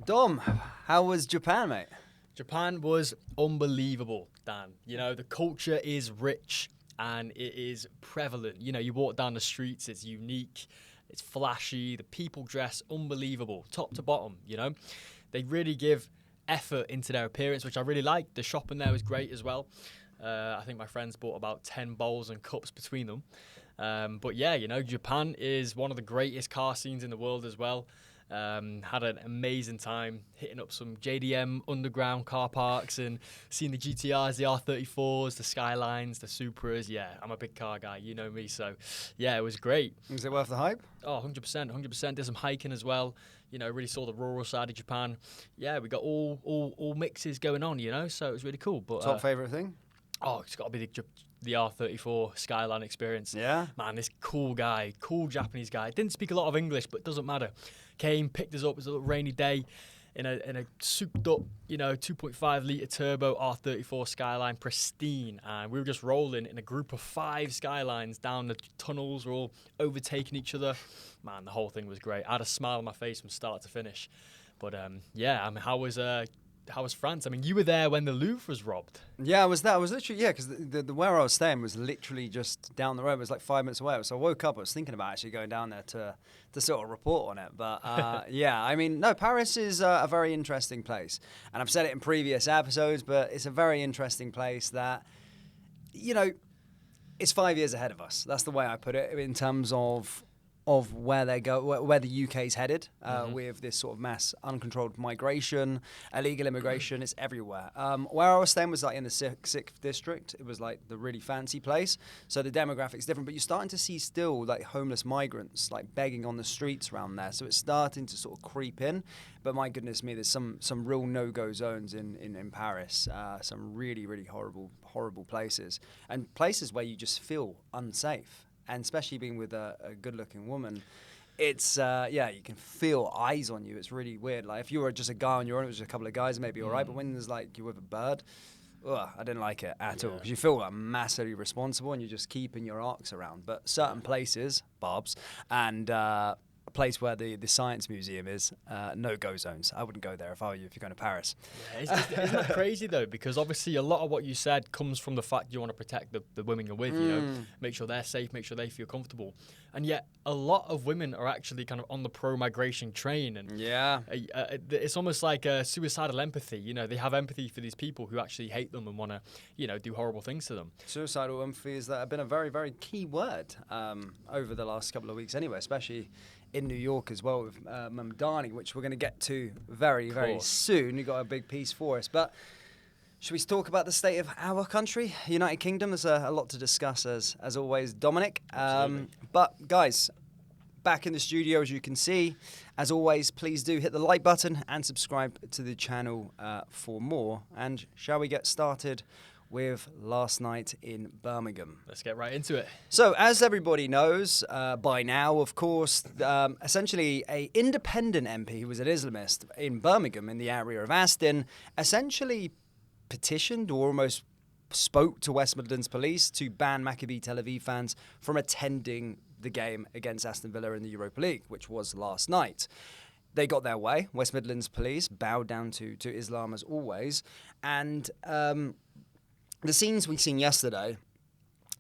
Dom, how was Japan, mate? Japan was unbelievable, Dan. You know, the culture is rich and it is prevalent. You know, you walk down the streets, it's unique, it's flashy, the people dress unbelievable, top to bottom, you know. They really give effort into their appearance, which I really like. The shopping there was great as well. I think my friends bought about 10 bowls and cups between them. But yeah, you know, Japan is one of the greatest car scenes in the world as well. Had an amazing time hitting up some JDM underground car parks and seeing the GTRs, the R34s, the Skylines, the Supras. Yeah, I'm a big car guy, you know me. So yeah, it was great. Was it worth the hype? Oh, 100%. Did some hiking as well. You know, really saw the rural side of Japan. Yeah, we got all mixes going on, you know, so it was really cool. But Top favourite thing? Oh, it's got to be the R34 Skyline experience. Yeah? Man, this cool Japanese guy. Didn't speak a lot of English, but doesn't matter. Came, picked us up. It was a little rainy day in a souped up, you know, 2.5 litre turbo R34 Skyline, pristine. And we were just rolling in a group of 5 Skylines down the tunnels. We're all overtaking each other. Man, the whole thing was great. I had a smile on my face from start to finish. But yeah, I mean, how was France? I mean, you were there when the Louvre was robbed. Yeah, I was there. I was literally, because the where I was staying was literally just down the road. It was like 5 minutes away. So I woke up, I was thinking about actually going down there to sort of report on it. But yeah, I mean, no, Paris is a very interesting place. And I've said it in previous episodes, but it's a very interesting place that, you know, it's 5 years ahead of us. That's the way I put it in terms of where they go, where the UK's headed with this sort of mass uncontrolled migration, illegal immigration. It's everywhere. Where I was staying was like in the 6th district. It was like the really fancy place. So the demographic's different, but you're starting to see still like homeless migrants like begging on the streets around there. So it's starting to sort of creep in. But my goodness me, there's some real no-go zones in Paris. Some really, really horrible places. And places where you just feel unsafe. And especially being with a good-looking woman, it's, you can feel eyes on you. It's really weird. Like, if you were just a guy on your own, it was just a couple of guys, maybe all right. But when there's, like, you're with a bird, I didn't like it at all. Because you feel like massively responsible and you're just keeping your arcs around. But certain places, Barb's, and a place where the Science Museum is, no-go zones. I wouldn't go there if I were you, if you're going to Paris. Yeah, isn't that crazy, though? Because obviously a lot of what you said comes from the fact you want to protect the women you're with, you know, make sure they're safe, make sure they feel comfortable. And yet a lot of women are actually kind of on the pro-migration train. And it's almost like a suicidal empathy. You know, they have empathy for these people who actually hate them and want to, you know, do horrible things to them. Suicidal empathy has been a very, very key word over the last couple of weeks anyway, especially in New York as well with Mamdani, which we're going to get to very, very soon. You've got a big piece for us. But should we talk about the state of our country, United Kingdom? There's a lot to discuss, as always, Dominic. But, guys, back in the studio, as you can see. As always, please do hit the like button and subscribe to the channel for more. And shall we get started with last night in Birmingham? Let's get right into it. So, as everybody knows by now, of course, essentially a independent MP who was an Islamist in Birmingham in the area of Aston essentially petitioned or almost spoke to West Midlands Police to ban Maccabi Tel Aviv fans from attending the game against Aston Villa in the Europa League, which was last night. They got their way. West Midlands Police bowed down to Islam as always. And the scenes we've seen yesterday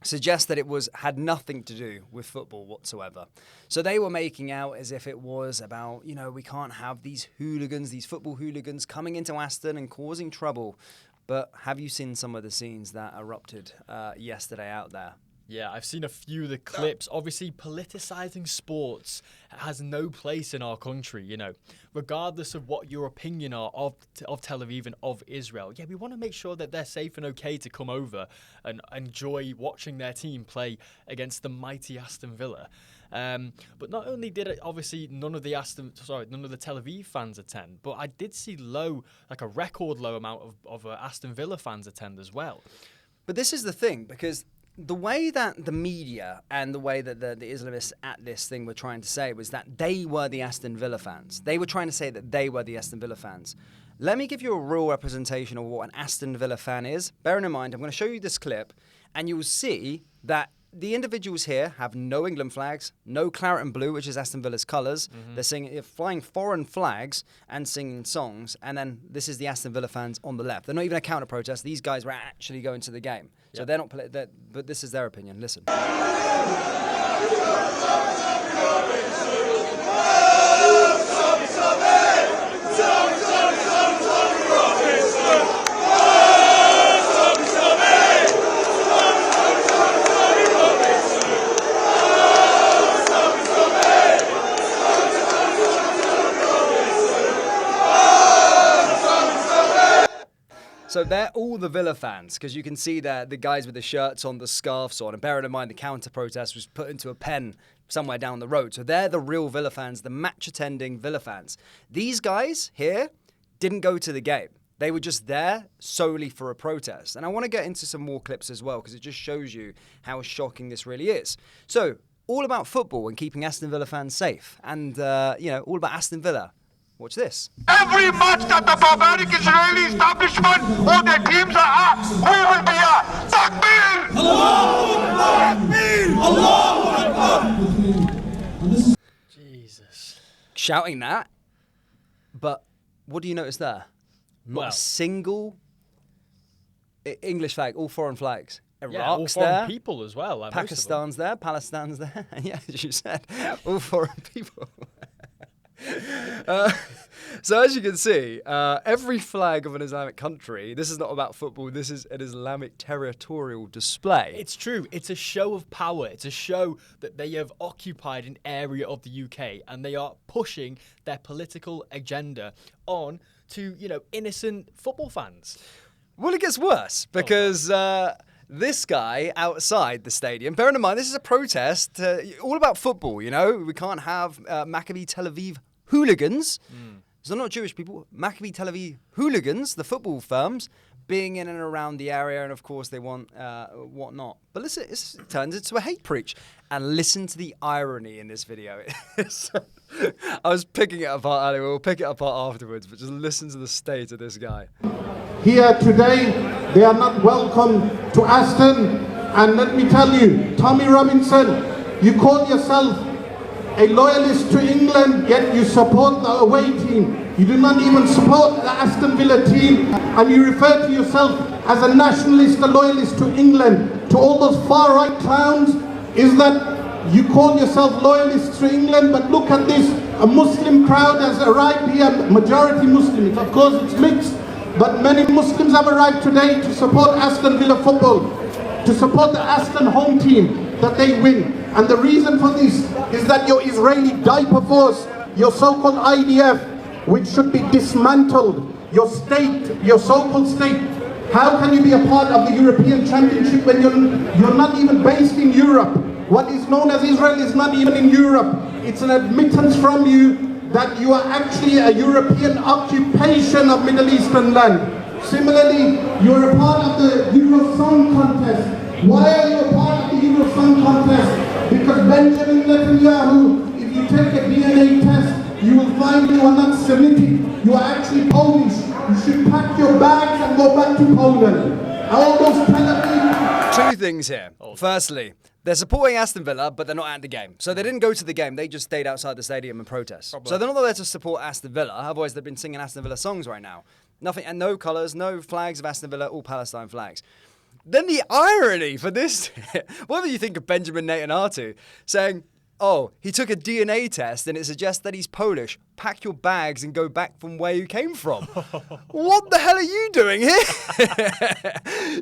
suggest that it had nothing to do with football whatsoever. So they were making out as if it was about, you know, we can't have these hooligans, these football hooligans coming into Aston and causing trouble. But have you seen some of the scenes that erupted yesterday out there? Yeah, I've seen a few of the clips. Obviously, politicising sports has no place in our country, you know, regardless of what your opinion are of Tel Aviv and of Israel. Yeah, we want to make sure that they're safe and okay to come over and enjoy watching their team play against the mighty Aston Villa. But not only did it, obviously none of the Tel Aviv fans attend, but I did see a record low amount of Aston Villa fans attend as well. But this is the thing, because the way that the media and the way that the Islamists at this thing were trying to say was that they were the Aston Villa fans. They were trying to say that they were the Aston Villa fans. Let me give you a real representation of what an Aston Villa fan is. Bearing in mind, I'm going to show you this clip, and you'll see that the individuals here have no England flags, no claret and blue, which is Aston Villa's colours. They're flying foreign flags and singing songs. And then this is the Aston Villa fans on the left. They're not even a counter protest. These guys were actually going to the game. So they're not, but this is their opinion. Listen. So they're all the Villa fans, because you can see the guys with the shirts on, the scarves on, and bearing in mind the counter-protest was put into a pen somewhere down the road. So they're the real Villa fans, the match-attending Villa fans. These guys here didn't go to the game. They were just there solely for a protest. And I want to get into some more clips as well, because it just shows you how shocking this really is. So, all about football and keeping Aston Villa fans safe. And, all about Aston Villa. Watch this. Every match that the barbaric Israeli establishment or their teams are at, we will be at. Takbir! Allahu Akbar! Allahu Akbar! Jesus. Shouting that. But what do you notice there? Not a single English flag, all foreign flags. Iraq's all foreign there. people as well. Pakistan's there. Palestine's there. Yeah, as you said, all foreign people. So as you can see, every flag of an Islamic country, this is not about football, this is an Islamic territorial display. It's true. It's a show of power. It's a show that they have occupied an area of the UK and they are pushing their political agenda on to, innocent football fans. Well, it gets worse because this guy outside the stadium, bearing in mind, this is a protest all about football, We can't have Maccabi Tel Aviv hooligans. So they're not Jewish people. Maccabi Tel Aviv hooligans, the football firms, being in and around the area, and of course they want whatnot. But listen, it turns into a hate preach. And listen to the irony in this video. I was picking it apart earlier. We'll pick it apart afterwards, but just listen to the state of this guy. Here today, they are not welcome to Aston. And let me tell you, Tommy Robinson, you call yourself a loyalist to England, yet you support the away team. You do not even support the Aston Villa team, and you refer to yourself as a nationalist, a loyalist to England. To all those far-right clowns, is that you call yourself loyalists to England, but look at this, a Muslim crowd has arrived here, majority Muslims, of course it's mixed, but many Muslims have arrived today to support Aston Villa football, to support the Aston home team, that they win. And the reason for this is that your Israeli diaper force, your so-called IDF, which should be dismantled, your state, your so-called state, how can you be a part of the European Championship when you're not even based in Europe? What is known as Israel is not even in Europe. It's an admittance from you that you are actually a European occupation of Middle Eastern land. Similarly, you're a part of the Euro Song Contest. Why are you a part of the Euro Song Contest? Because Benjamin Netanyahu, if you take a DNA test, you will find you are not Semitic, you are actually Polish. You should pack your bags and go back to Poland. All those Tel Aviv. Two things here. Firstly, they're supporting Aston Villa, but they're not at the game. So they didn't go to the game. They just stayed outside the stadium and protest. So they're not there to support Aston Villa. Otherwise, they've been singing Aston Villa songs right now. Nothing, and no colours, no flags of Aston Villa, all Palestine flags. Then the irony for this, what do you think of Benjamin Netanyahu saying, oh, he took a DNA test and it suggests that he's Polish. Pack your bags and go back from where you came from. What the hell are you doing here?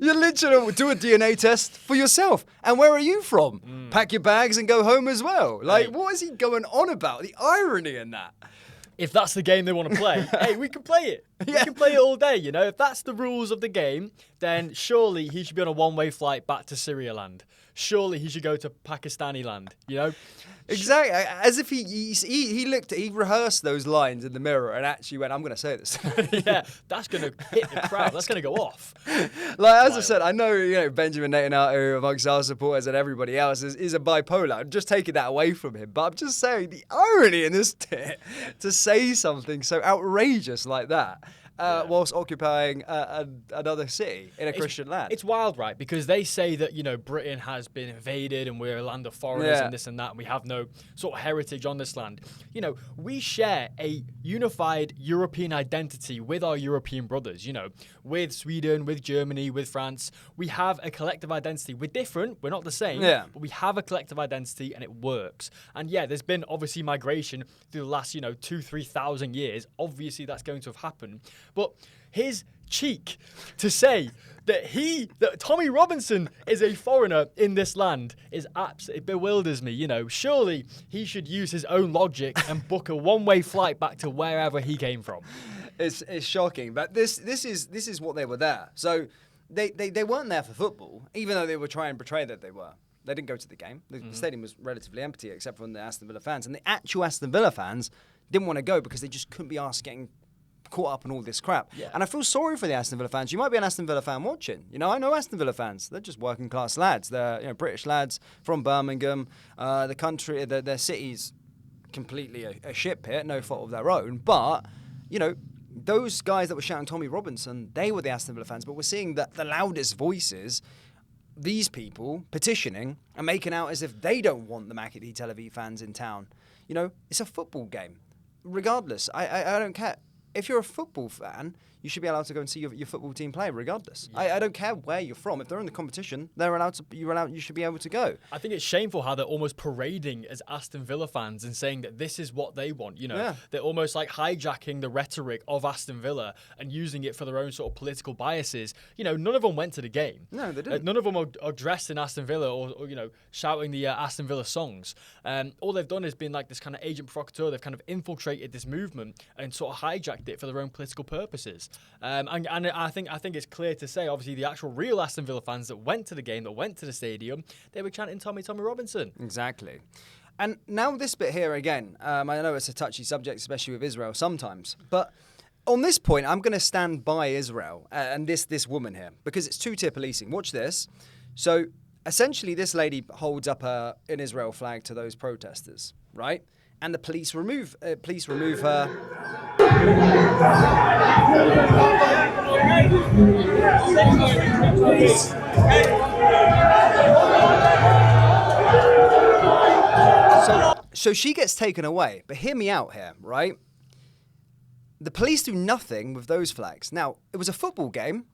You literally do a DNA test for yourself. And where are you from? Pack your bags and go home as well. Like, what is he going on about? The irony in that. If that's the game they want to play, hey, we can play it. Yeah. We can play it all day, If that's the rules of the game, then surely he should be on a one-way flight back to Syria land. Surely he should go to Pakistani land, Exactly. As if he rehearsed those lines in the mirror and actually went, I'm going to say this. Yeah, that's going to hit the crowd. That's going to go off. Like, as I said, I know, Benjamin Netanyahu amongst our supporters and everybody else is a bipolar. I'm just taking that away from him. But I'm just saying the irony in this to say something so outrageous like that. whilst occupying another city in a Christian land. It's wild, right? Because they say that, Britain has been invaded and we're a land of foreigners and this and that, and we have no sort of heritage on this land. We share a unified European identity with our European brothers, with Sweden, with Germany, with France. We have a collective identity. We're different. We're not the same. Yeah. But we have a collective identity and it works. And yeah, there's been obviously migration through the last, 2,000-3,000 years. Obviously that's going to have happened. But his cheek to say that Tommy Robinson is a foreigner in this land is absolutely, it bewilders me. Surely he should use his own logic and book a one-way flight back to wherever he came from. It's shocking, but this is what they were there. So they weren't there for football, even though they were trying to portray that they were. They didn't go to the game. The stadium was relatively empty, except for the Aston Villa fans, and the actual Aston Villa fans didn't want to go because they just couldn't be asked getting caught up in all this crap. Yeah. And I feel sorry for the Aston Villa fans. You might be an Aston Villa fan watching. I know Aston Villa fans. They're just working class lads. They're British lads from Birmingham. The country, their city's completely a shit pit, no fault of their own. But those guys that were shouting Tommy Robinson, they were the Aston Villa fans. But we're seeing that the loudest voices, these people petitioning and making out as if they don't want the Maccabi Tel Aviv fans in town. It's a football game. Regardless, I don't care. If you're a football fan, you should be allowed to go and see your football team play, regardless. Yeah. I don't care where you're from. If they're in the competition, you should be able to go. I think it's shameful how they're almost parading as Aston Villa fans and saying that this is what they want. They're almost like hijacking the rhetoric of Aston Villa and using it for their own sort of political biases. None of them went to the game. No, they didn't. None of them are dressed in Aston Villa or shouting the Aston Villa songs. All they've done is been like this kind of agent provocateur. They've kind of infiltrated this movement and sort of hijacked it for their own political purposes. And I think it's clear to say, obviously, the actual real Aston Villa fans that went to the game, that went to the stadium, they were chanting Tommy Robinson. Exactly. And now this bit here again, I know it's a touchy subject, especially with Israel sometimes, but on this point, I'm going to stand by Israel and this woman here, because it's two-tier policing. Watch this. So essentially, this lady holds up an Israel flag to those protesters, right? And the police remove her. So she gets taken away. But hear me out here, right? The police do nothing with those flags. Now, it was a football game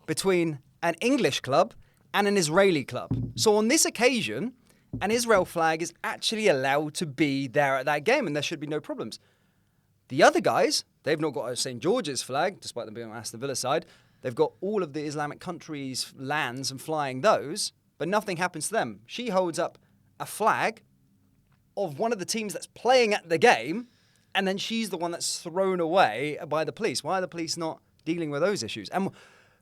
between an English club and an Israeli club. So on this occasion, an Israel flag is actually allowed to be there at that game, and there should be no problems. The other guys, they've not got a St. George's flag, despite them being on Aston Villa side. They've got all of the Islamic countries' lands and flying those, but nothing happens to them. She holds up a flag of one of the teams that's playing at the game, and then she's the one that's thrown away by the police. Why are the police not dealing with those issues? And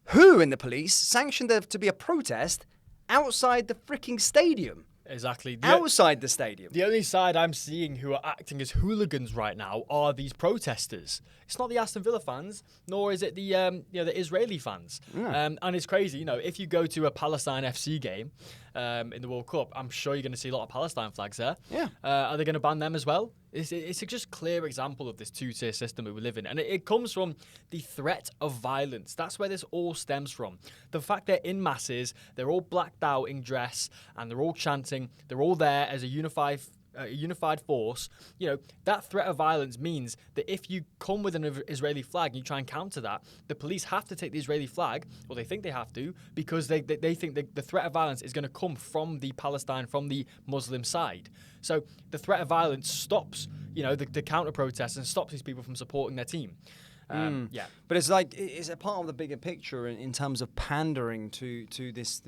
who in the police sanctioned there to be a protest outside the freaking stadium? Exactly. Outside the stadium. The only side I'm seeing who are acting as hooligans right now are these protesters. It's not the Aston Villa fans, nor is it the the Israeli fans. Yeah. And it's crazy. If you go to a Palestine FC game in the World Cup, I'm sure you're going to see a lot of Palestine flags there. Yeah. Are they going to ban them as well? It's a just clear example of this two-tier system that we live in. And it comes from the threat of violence. That's where this all stems from. The fact they're in masses, they're all blacked out in dress, and they're all chanting, they're all there as a unified force. That threat of violence means that if you come with an Israeli flag and you try and counter that, the police have to take the Israeli flag, or they think they have to, because they think the threat of violence is going to come from the Palestine, from the Muslim side. So the threat of violence stops, the counter protests and stops these people from supporting their team. Yeah, but it's like it's a part of the bigger picture in terms of pandering to this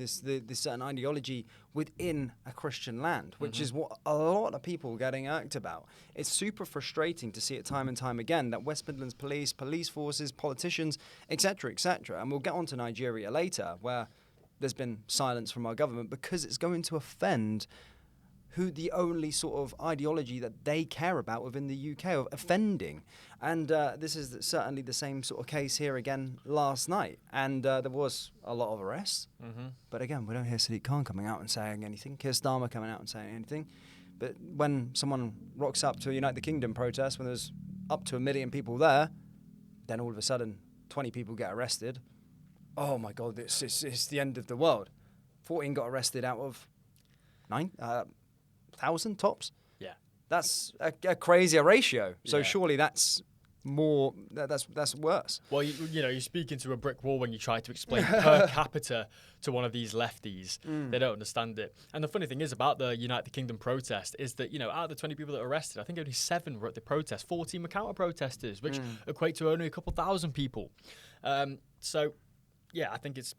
certain ideology within a Christian land, which is what a lot of people are getting irked about. It's super frustrating to see it time and time again that West Midlands police forces, politicians, etc., and we'll get on to Nigeria later, where there's been silence from our government because it's going to offend who the only sort of ideology that they care about within the UK of offending. And this is certainly the same sort of case here again last night. And there was a lot of arrests. But again, we don't hear Sadiq Khan coming out and saying anything, Keir Starmer coming out and saying anything. But when someone rocks up to a Unite the Kingdom protest, when there's up to 1 million people there, then all of a sudden 20 people get arrested. Oh my God, it's the end of the world. 14 got arrested out of 9,000 tops. Yeah. That's a crazier ratio. So Yeah. surely that's more. That's worse. Well, you're speaking to a brick wall when you try to explain per capita to one of these lefties. They don't understand it. And the funny thing is about the United Kingdom protest is that, out of the 20 people that were arrested, I think only 7 were at the protest. 14 were counter-protesters, which equate to only a couple thousand people. So, yeah, I think it's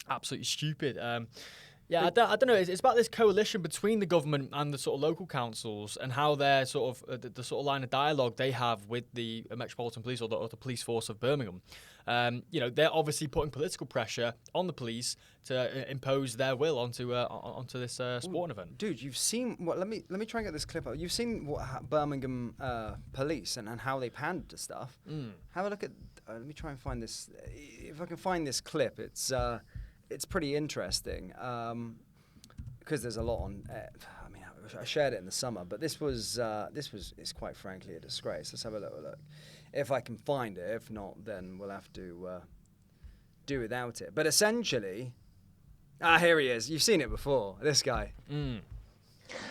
absolutely stupid. I don't know. It's about this coalition between the government and the sort of local councils and how they're sort of the sort of line of dialogue they have with the Metropolitan Police or the police force of Birmingham. They're obviously putting political pressure on the police to impose their will onto this sporting event. Dude, you've seen what? Let me try and get this clip up. You've seen what Birmingham police and how they pandered to stuff. Have a look at. Let me try and find this. If I can find this clip, it's pretty interesting because there's a lot on. I shared it in the summer, but this was it's quite frankly a disgrace. Let's have a little look. If I can find it, if not, then we'll have to do without it. But essentially, here he is. You've seen it before. This guy.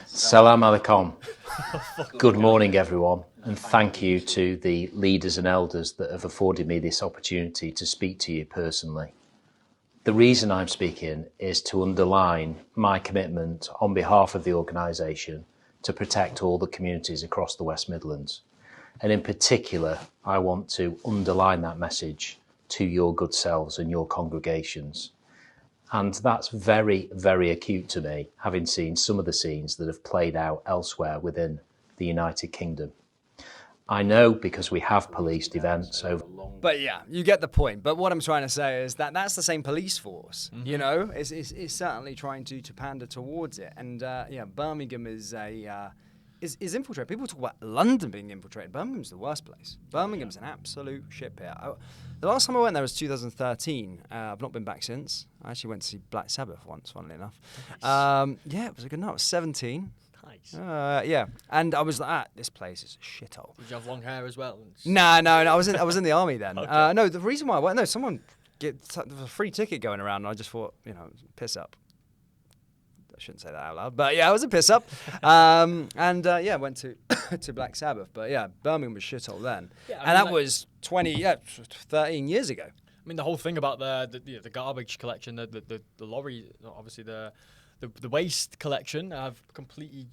Salam alaikum. Good morning, everyone, and thank you to the leaders and elders that have afforded me this opportunity to speak to you personally. The reason I'm speaking is to underline my commitment on behalf of the organisation to protect all the communities across the West Midlands. And in particular, I want to underline that message to your good selves and your congregations. And that's very, very acute to me, having seen some of the scenes that have played out elsewhere within the United Kingdom. I know because we have policed events over long. But yeah, you get the point. But what I'm trying to say is that's the same police force. It's certainly trying to pander towards it. And Birmingham is infiltrated. People talk about London being infiltrated. Birmingham's the worst place. Birmingham's an absolute shit pit. The last time I went there was 2013. I've not been back since. I actually went to see Black Sabbath once, funnily enough. Nice. It was a good night. I was 17. Nice. And I was like, this place is a shithole. Did you have long hair as well? No. I was in the army then. Okay. No, the reason why I went, someone there was a free ticket going around, and I just thought, piss up. I shouldn't say that out loud, but yeah, it was a piss up. Went to Black Sabbath, but yeah, Birmingham was shithole then, that was 13 years ago. I mean, the whole thing about the garbage collection, the lorry, obviously the waste collection have completely,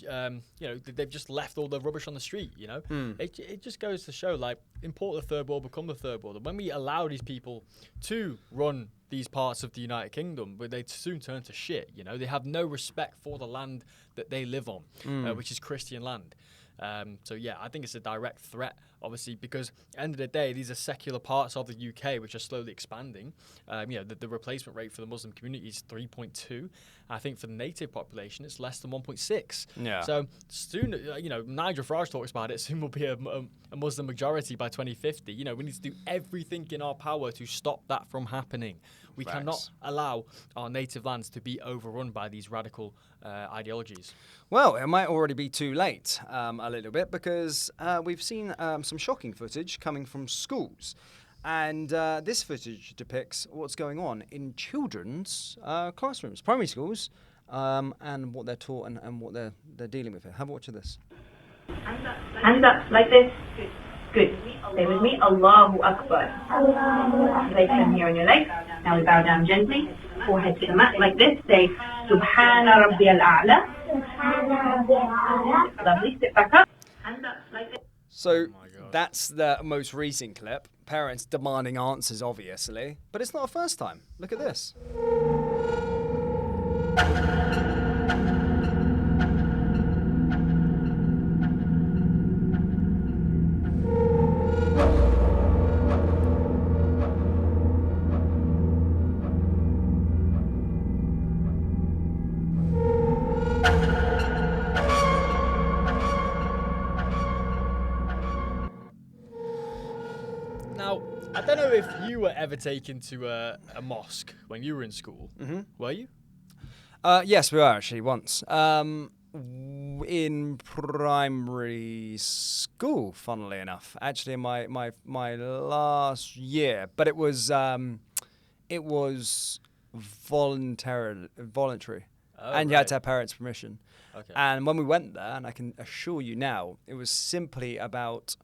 they've just left all the rubbish on the street, It just goes to show, import the third world, become the third world. And when we allow these people to run these parts of the United Kingdom, but they soon turn to shit, They have no respect for the land that they live on, which is Christian land. I think it's a direct threat, obviously, because at the end of the day, these are secular parts of the UK which are slowly expanding. The replacement rate for the Muslim community is 3.2. I think for the native population, it's less than 1.6. Yeah. So soon, Nigel Farage talks about it, soon will be a Muslim majority by 2050. We need to do everything in our power to stop that from happening. We cannot allow our native lands to be overrun by these radical ideologies. Well, it might already be too late a little bit because we've seen some shocking footage coming from schools. And this footage depicts what's going on in children's classrooms, primary schools, and what they're taught and what they're dealing with here. Have a watch of this. Hands up, like this. Good. Stay with me. Allahu Akbar. Right hand here on your leg. Now we bow down gently. Forehead to the mat like this. Say, Subhana Rabbi al-A'la. Lovely. Sit back up. Hands up, like this. So that's the most recent clip. Parents demanding answers, obviously. But it's not a first time. Look at this. Now, I don't know if you were ever taken to a mosque when you were in school. Mm-hmm. Were you? Yes, we were actually once. in primary school, funnily enough. Actually, in my last year, but it was voluntary, and you had to have parents' permission. Okay. And when we went there, and I can assure you now, it was simply about.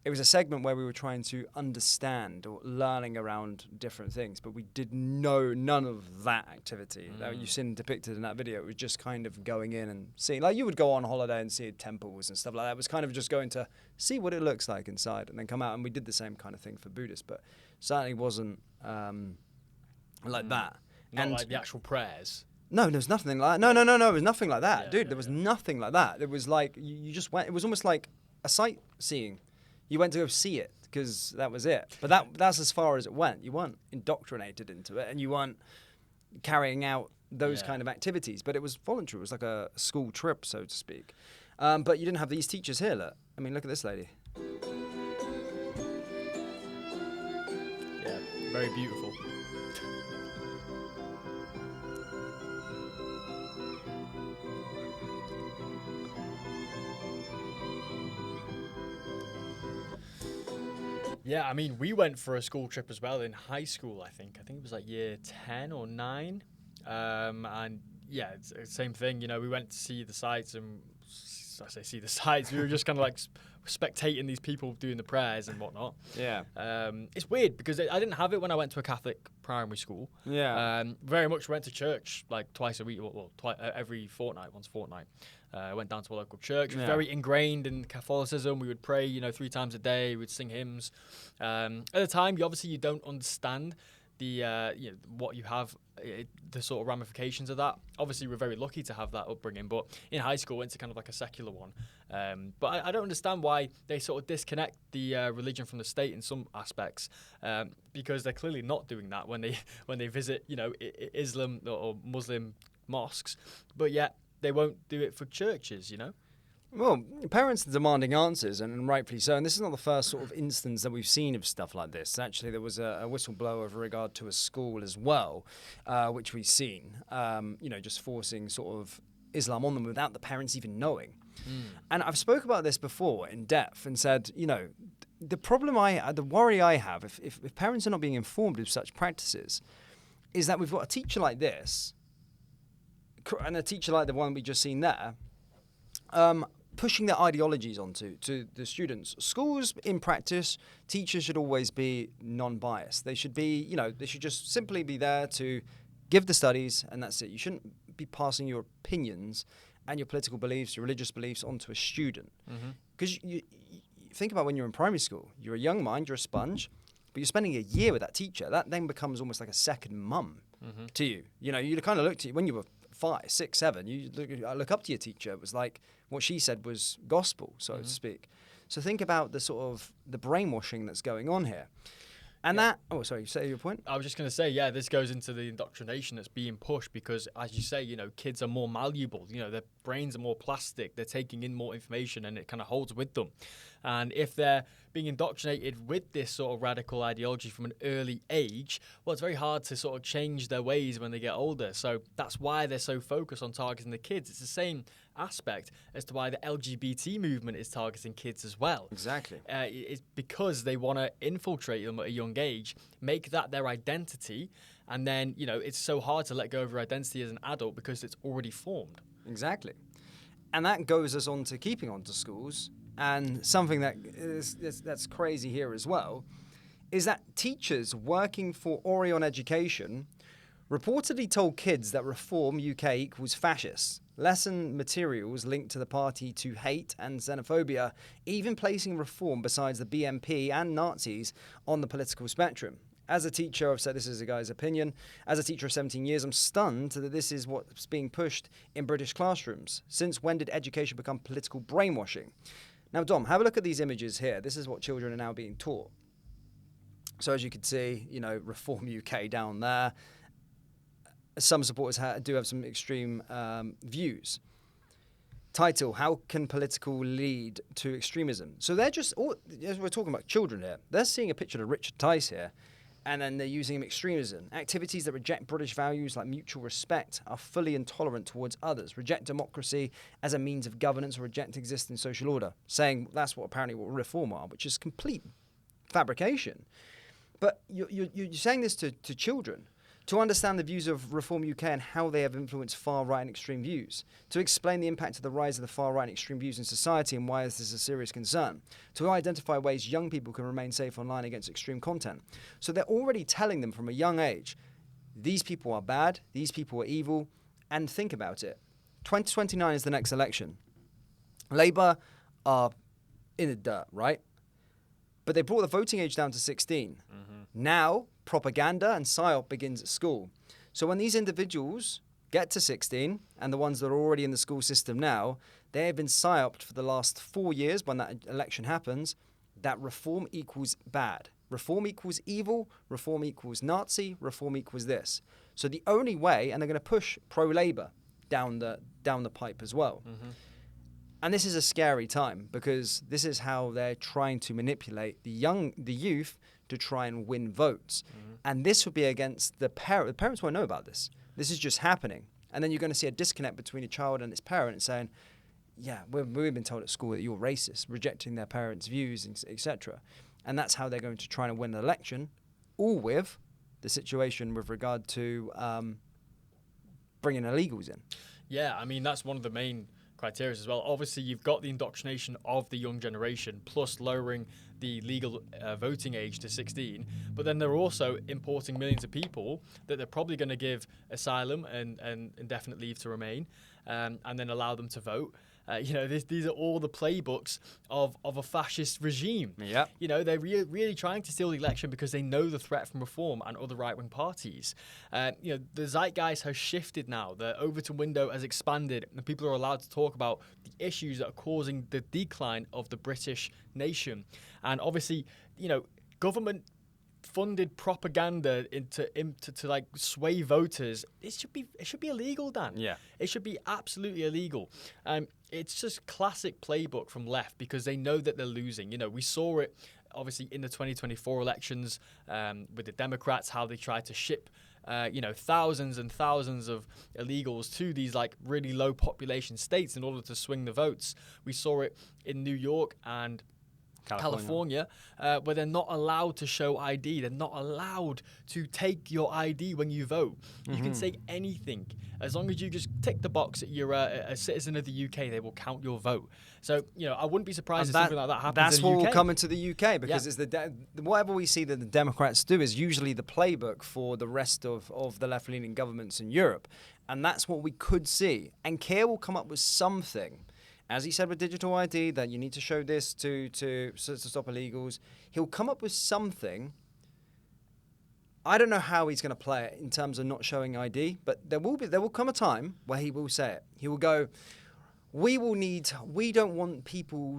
It was a segment where we were trying to understand or learning around different things, but we did none of that activity that you've seen depicted in that video. It was just kind of going in and seeing, like you would go on holiday and see temples and stuff like that. It was kind of just going to see what it looks like inside and then come out. And we did the same kind of thing for Buddhists, but certainly wasn't like that. Not and like the actual prayers. No, there was nothing like that. No, it was nothing like that, Yeah, dude. There was nothing like that. It was like you just went. It was almost like a sightseeing. You went to go see it because that was it. But that's as far as it went. You weren't indoctrinated into it, and you weren't carrying out those kind of activities. But it was voluntary. It was like a school trip, so to speak. But you didn't have these teachers here. Look, I mean, look at this lady. Yeah, very beautiful. Yeah, I mean, we went for a school trip as well in high school, I think. I think it was like year 10 or 9. And yeah, it's the same thing. You know, we went to see the sights and I say see the sights. We were just kind of like spectating these people doing the prayers and whatnot. Yeah. It's weird because I didn't have it when I went to a Catholic primary school. Yeah. Very much went to church like twice a week, every fortnight, once a fortnight. I went down to a local church. It was very ingrained in Catholicism. We would pray, 3 times a day. We'd sing hymns. At the time, you don't understand the what you have, the sort of ramifications of that. Obviously, we're very lucky to have that upbringing. But in high school, I went to kind of like a secular one. But I don't understand why they sort of disconnect the religion from the state in some aspects, because they're clearly not doing that when they visit, Islam or Muslim mosques. But yet they won't do it for churches, Well, parents are demanding answers, and rightfully so. And this is not the first sort of instance that we've seen of stuff like this. Actually, there was a whistleblower with regard to a school as well, which we've seen, just forcing sort of Islam on them without the parents even knowing. And I've spoke about this before in depth and said, the worry I have, if parents are not being informed of such practices, is that we've got a teacher like this, and a teacher like the one we just seen there, pushing their ideologies onto the students. Schools, in practice, teachers should always be non-biased. They should be, they should just simply be there to give the studies, and that's it. You shouldn't be passing your opinions and your political beliefs, your religious beliefs onto a student. Because you think about when you're in primary school, you're a young mind, you're a sponge, but you're spending a year with that teacher. That then becomes almost like a second mum to you. You kind of looked at you when you were 5, 6, 7. I look up to your teacher. It was like what she said was gospel, so to speak. So think about the sort of the brainwashing that's going on here. And say your point. I was just going to say, this goes into the indoctrination that's being pushed because, as you say, kids are more malleable. Their brains are more plastic. They're taking in more information and it kind of holds with them. And if they're being indoctrinated with this sort of radical ideology from an early age, well, it's very hard to sort of change their ways when they get older. So that's why they're so focused on targeting the kids. It's the same aspect as to why the LGBT movement is targeting kids as well. Exactly. It's because they want to infiltrate them at a young age, make that their identity, and then, it's so hard to let go of your identity as an adult because it's already formed. Exactly. And that goes us on to keeping on to schools. And something that's crazy here as well is that teachers working for Orion Education reportedly told kids that Reform UK equals fascist. Lesson materials linked to the party to hate and xenophobia, even placing Reform besides the BNP and Nazis on the political spectrum. As a teacher, I've said this is a guy's opinion, as a teacher of 17 years, I'm stunned that this is what's being pushed in British classrooms. Since when did education become political brainwashing? Now, Dom, have a look at these images here. This is what children are now being taught. So as you can see, Reform UK down there. Some supporters do have some extreme views. Title, how can political lead to extremism? So they're just, as we're talking about children here, they're seeing a picture of Richard Tice here, And then they're using extremism. Activities that reject British values like mutual respect are fully intolerant towards others, reject democracy as a means of governance, or reject existing social order. Saying that's what apparently what reform are, which is complete fabrication. But you're saying this to children. To understand the views of Reform UK and how they have influenced far-right and extreme views. To explain the impact of the rise of the far-right and extreme views in society and why this is a serious concern. To identify ways young people can remain safe online against extreme content. So they're already telling them from a young age, these people are bad, these people are evil, and think about it. 2029 is the next election. Labour are in the dirt, right? But they brought the voting age down to 16. Now, propaganda and PSYOP begins at school. So when these individuals get to 16, and the ones that are already in the school system now, they have been PSYOPed for the last 4 years when that election happens, that reform equals bad. Reform equals evil, reform equals Nazi, reform equals this. So the only way, and they're going to push pro-Labour down the pipe as well. And this is a scary time because this is how they're trying to manipulate the youth to try and win votes. And this would be against the parents. The parents won't know about this. This is just happening. And then you're going to see a disconnect between a child and its parent saying, yeah, we've been told at school that you're racist, rejecting their parents' views, etc. And that's how they're going to try and win an election, all with the situation with regard to bringing illegals in. Yeah, I mean, that's one of the main criteria as well. Obviously, you've got the indoctrination of the young generation, plus lowering the legal voting age to 16. But then they're also importing millions of people that they're probably going to give asylum and indefinite leave to remain, and then allow them to vote. These are all the playbooks of a fascist regime. Yeah. They're really trying to steal the election because they know the threat from Reform and other right-wing parties. The zeitgeist has shifted now. The Overton window has expanded, and people are allowed to talk about the issues that are causing the decline of the British nation. And obviously, government funded propaganda to like sway voters. It should be illegal, Dan. Yeah. It should be absolutely illegal. It's just classic playbook from left because they know that they're losing. We saw it obviously in the 2024 elections with the Democrats, how they tried to ship thousands and thousands of illegals to these like really low population states in order to swing the votes. We saw it in New York and California, where they're not allowed to show ID. They're not allowed to take your ID when you vote. You can say anything. As long as you just tick the box that you're a citizen of the UK, they will count your vote. So, I wouldn't be surprised if something like that happens That's in the what UK. will come into the UK because it's whatever we see that the Democrats do is usually the playbook for the rest of the left-leaning governments in Europe. And that's what we could see. And Keir will come up with something. As he said with digital ID, that you need to show this to stop illegals. He'll come up with something. I don't know how he's going to play it in terms of not showing ID, but there will come a time where he will say it. He will go, we want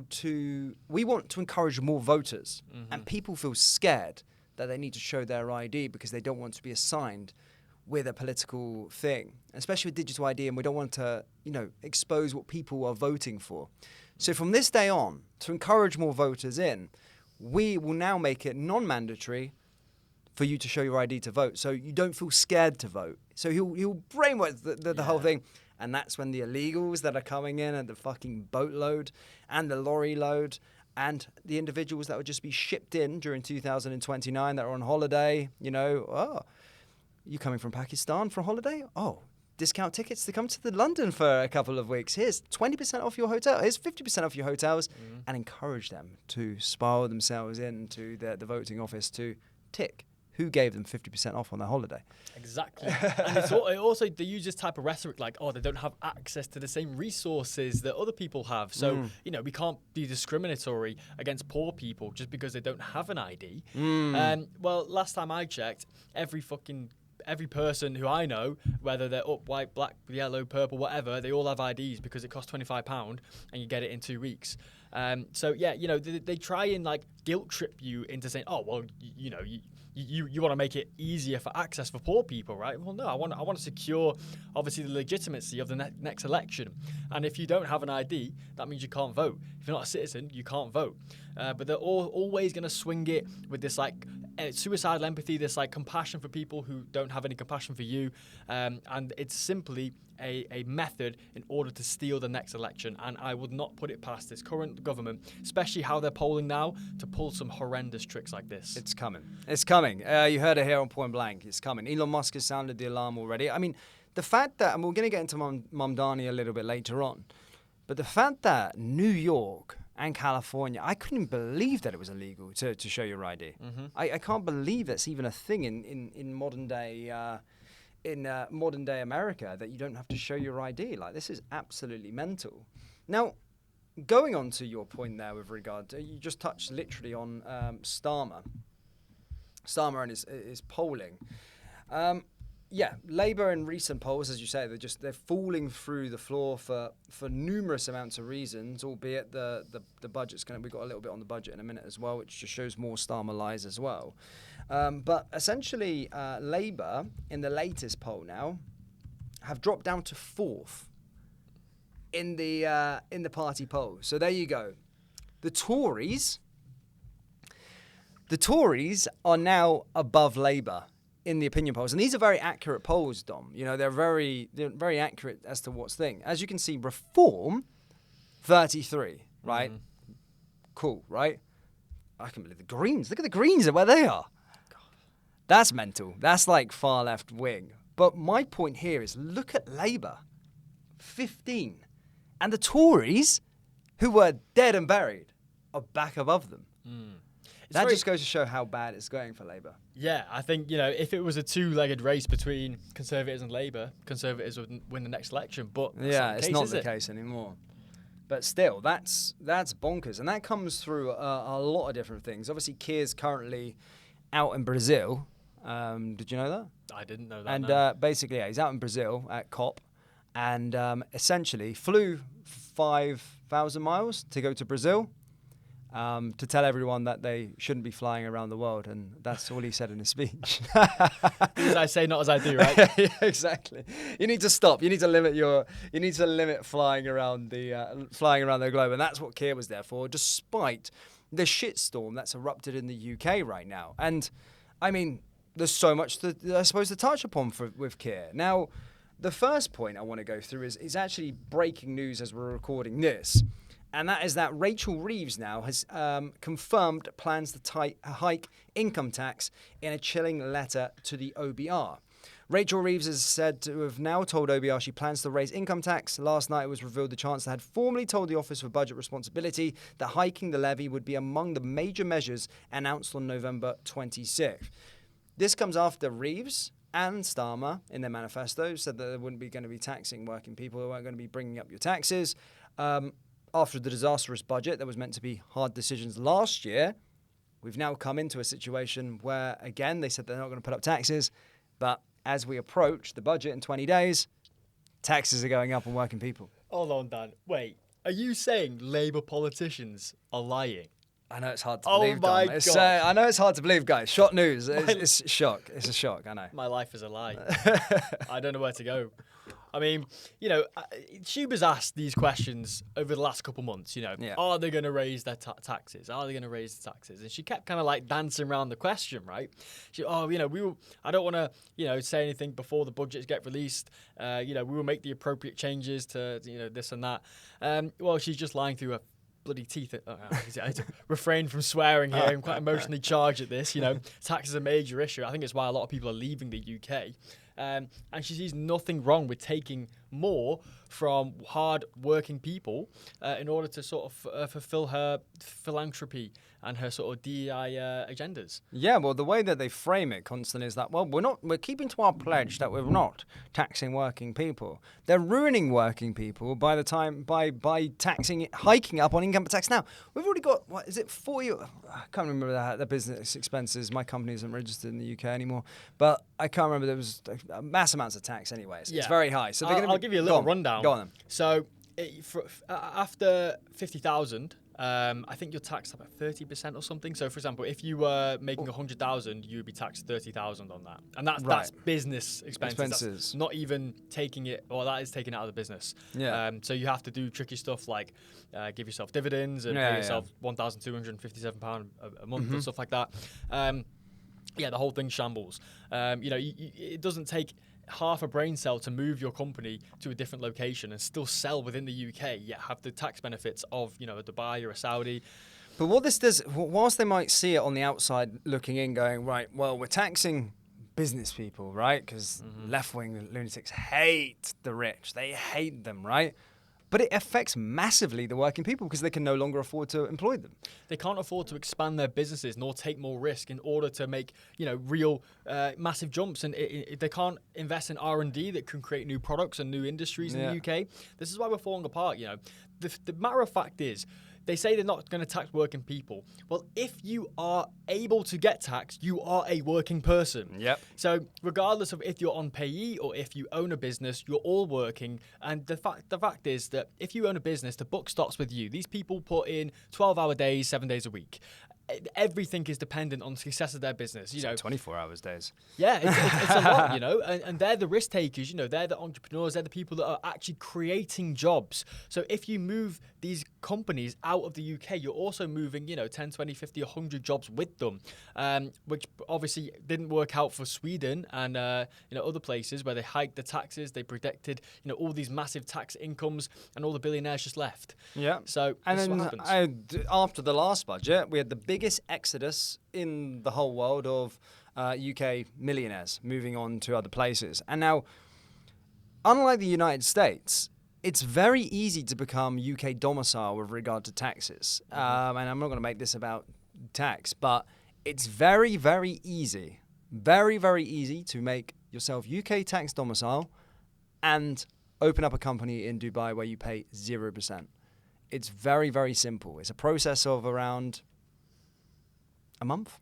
to encourage more voters. And people feel scared that they need to show their ID because they don't want to be assigned with a political thing, especially with digital ID, and we don't want to, expose what people are voting for. So from this day on, to encourage more voters in, we will now make it non-mandatory for you to show your ID to vote, so you don't feel scared to vote. So he'll brainwash the whole thing, and that's when the illegals that are coming in at the fucking boatload and the lorry load and the individuals that would just be shipped in during 2029 that are on holiday, you coming from Pakistan for a holiday? Oh, discount tickets to come to London for a couple of weeks. Here's 20% off your hotel. Here's 50% off your hotels. And encourage them to spiral themselves into the voting office to tick who gave them 50% off on their holiday. Exactly. And they use this type of rhetoric like, they don't have access to the same resources that other people have. So, we can't be discriminatory against poor people just because they don't have an ID. Well, last time I checked, every person who I know, whether they're up, white, black, yellow, purple, whatever, they all have IDs because it costs £25 and you get it in 2 weeks. They try and like guilt trip you into saying, you want to make it easier for access for poor people, right? Well, no, I want to secure, obviously, the legitimacy of the next election. And if you don't have an ID, that means you can't vote. If you're not a citizen, you can't vote. But they're always going to swing it with this like suicidal empathy, this like compassion for people who don't have any compassion for you, and it's simply a method in order to steal the next election. And I would not put it past this current government, especially how they're polling now, to pull some horrendous tricks like this. It's coming. It's coming. You heard it here on Point Blank. It's coming. Elon Musk has sounded the alarm already. I mean, the fact that, and we're going to get into Mamdani a little bit later on, but the fact that New York and California, I couldn't believe that it was illegal to show your ID. Mm-hmm. I can't believe that's even a thing in modern day modern day America, that you don't have to show your ID. Like, this is absolutely mental. Now, going on to your point there with regard to, you just touched literally on Starmer and his polling. Yeah, Labour in recent polls, as you say, they're falling through the floor for numerous amounts of reasons, albeit the budget's we've got a little bit on the budget in a minute as well, which just shows more Starmer lies as well. But essentially, Labour in the latest poll now have dropped down to 4th in the party poll. So there you go. The Tories are now above Labour in the opinion polls, and these are very accurate polls, Dom. You know, they're very accurate as to what's thing. As you can see, Reform 33, right? Mm-hmm. Cool, right? I can believe the Greens. Look at the Greens and where they are. God. That's mental. That's like far left wing. But my point here is, look at Labour, 15, and the Tories, who were dead and buried, are back above them. That just goes to show how bad it's going for Labour. Yeah, I think, you know, if it was a two-legged race between Conservatives and Labour, Conservatives would win the next election. But yeah, it's not the case anymore. But still, that's bonkers, and that comes through a lot of different things. Obviously, Keir's currently out in Brazil. Did you know that? I didn't know that. And basically, yeah, he's out in Brazil at COP, and essentially flew 5,000 miles to go to Brazil. To tell everyone that they shouldn't be flying around the world, and that's all he said in his speech. As I say, not as I do, right? Yeah, exactly. You need to stop. You need to limit flying around the globe, and that's what Keir was there for, despite the shitstorm that's erupted in the UK right now. And I mean, there's so much I suppose to touch upon with Keir. Now, the first point I want to go through is actually breaking news as we're recording this. And that is that Rachel Reeves now has confirmed plans to hike income tax in a chilling letter to the OBR. Rachel Reeves is said to have now told OBR she plans to raise income tax. Last night it was revealed the Chancellor had formally told the Office for Budget Responsibility that hiking the levy would be among the major measures announced on November 26th. This comes after Reeves and Starmer, in their manifesto, said that they wouldn't be going to be taxing working people, they weren't going to be bringing up your taxes. After the disastrous budget that was meant to be hard decisions last year, we've now come into a situation where, again, they said they're not going to put up taxes, but as we approach the budget in 20 days, taxes are going up on working people. Hold on, Dan. Wait, are you saying Labour politicians are lying? I know it's hard to believe, Oh my Dom. God. I know it's hard to believe, guys. Shock news. It's a shock. It's a shock, I know. My life is a lie. I don't know where to go. I mean, you know, Schuber's asked these questions over the last couple months, you know, Are they going to raise their taxes? Are they going to raise the taxes? And she kept kind of like dancing around the question, right? She, I don't want to, say anything before the budgets get released. We will make the appropriate changes to, this and that. Well, she's just lying through her bloody teeth. I refrain from swearing here. I'm quite emotionally charged at this. Tax is a major issue. I think it's why a lot of people are leaving the UK. And she sees nothing wrong with taking more from hard-working people in order to sort of fulfill her philanthropy and her sort of DEI agendas. Yeah, well, the way that they frame it constantly is that, well, we're keeping to our pledge that we're not taxing working people. They're ruining working people by hiking up on income tax. Now, we've already got, what is it, 40? I can't remember the business expenses. My company isn't registered in the UK anymore, but I can't remember. There was mass amounts of tax anyways. Yeah. It's very high. So I'll give you a little rundown. Go on then. So after 50,000, I think you're taxed about 30% or something. So, for example, if you were making 100,000, you would be taxed 30,000 on that, and that's business expenses. That's not even taking it, or that is taking it out of the business. Yeah. So you have to do tricky stuff like give yourself dividends and pay yourself £1,257 a month and stuff like that. Yeah, the whole thing's shambles. It doesn't take half a brain cell to move your company to a different location and still sell within the UK, yet have the tax benefits of, a Dubai or a Saudi. But what this does, whilst they might see it on the outside looking in going, right, well, we're taxing business people, right? Because left-wing lunatics hate the rich. They hate them, right? But it affects massively the working people because they can no longer afford to employ them. They can't afford to expand their businesses nor take more risk in order to make, real massive jumps. And they can't invest in R&D that can create new products and new industries in the UK. This is why we're falling apart. The matter of fact is, they say they're not going to tax working people. Well, if you are able to get taxed, you are a working person. Yep. So regardless of if you're on payee or if you own a business, you're all working. And the fact is that if you own a business, the buck stops with you. These people put in 12-hour days, 7 days a week. Everything is dependent on the success of their business. 24 hours days. Yeah, it's a lot, and they're the risk takers, they're the entrepreneurs, they're the people that are actually creating jobs. So if you move these companies out of the UK, you're also moving, 10, 20, 50, 100 jobs with them, which obviously didn't work out for Sweden and, other places where they hiked the taxes. They predicted, all these massive tax incomes and all the billionaires just left. Yeah. So and this is then what happens. after the last budget, we had the biggest exodus in the whole world of UK millionaires moving on to other places. And now, unlike the United States, it's very easy to become UK domicile with regard to taxes. And I'm not going to make this about tax, but it's very, very easy to make yourself UK tax domicile and open up a company in Dubai where you pay 0%. It's very, very simple. It's a process of around a month.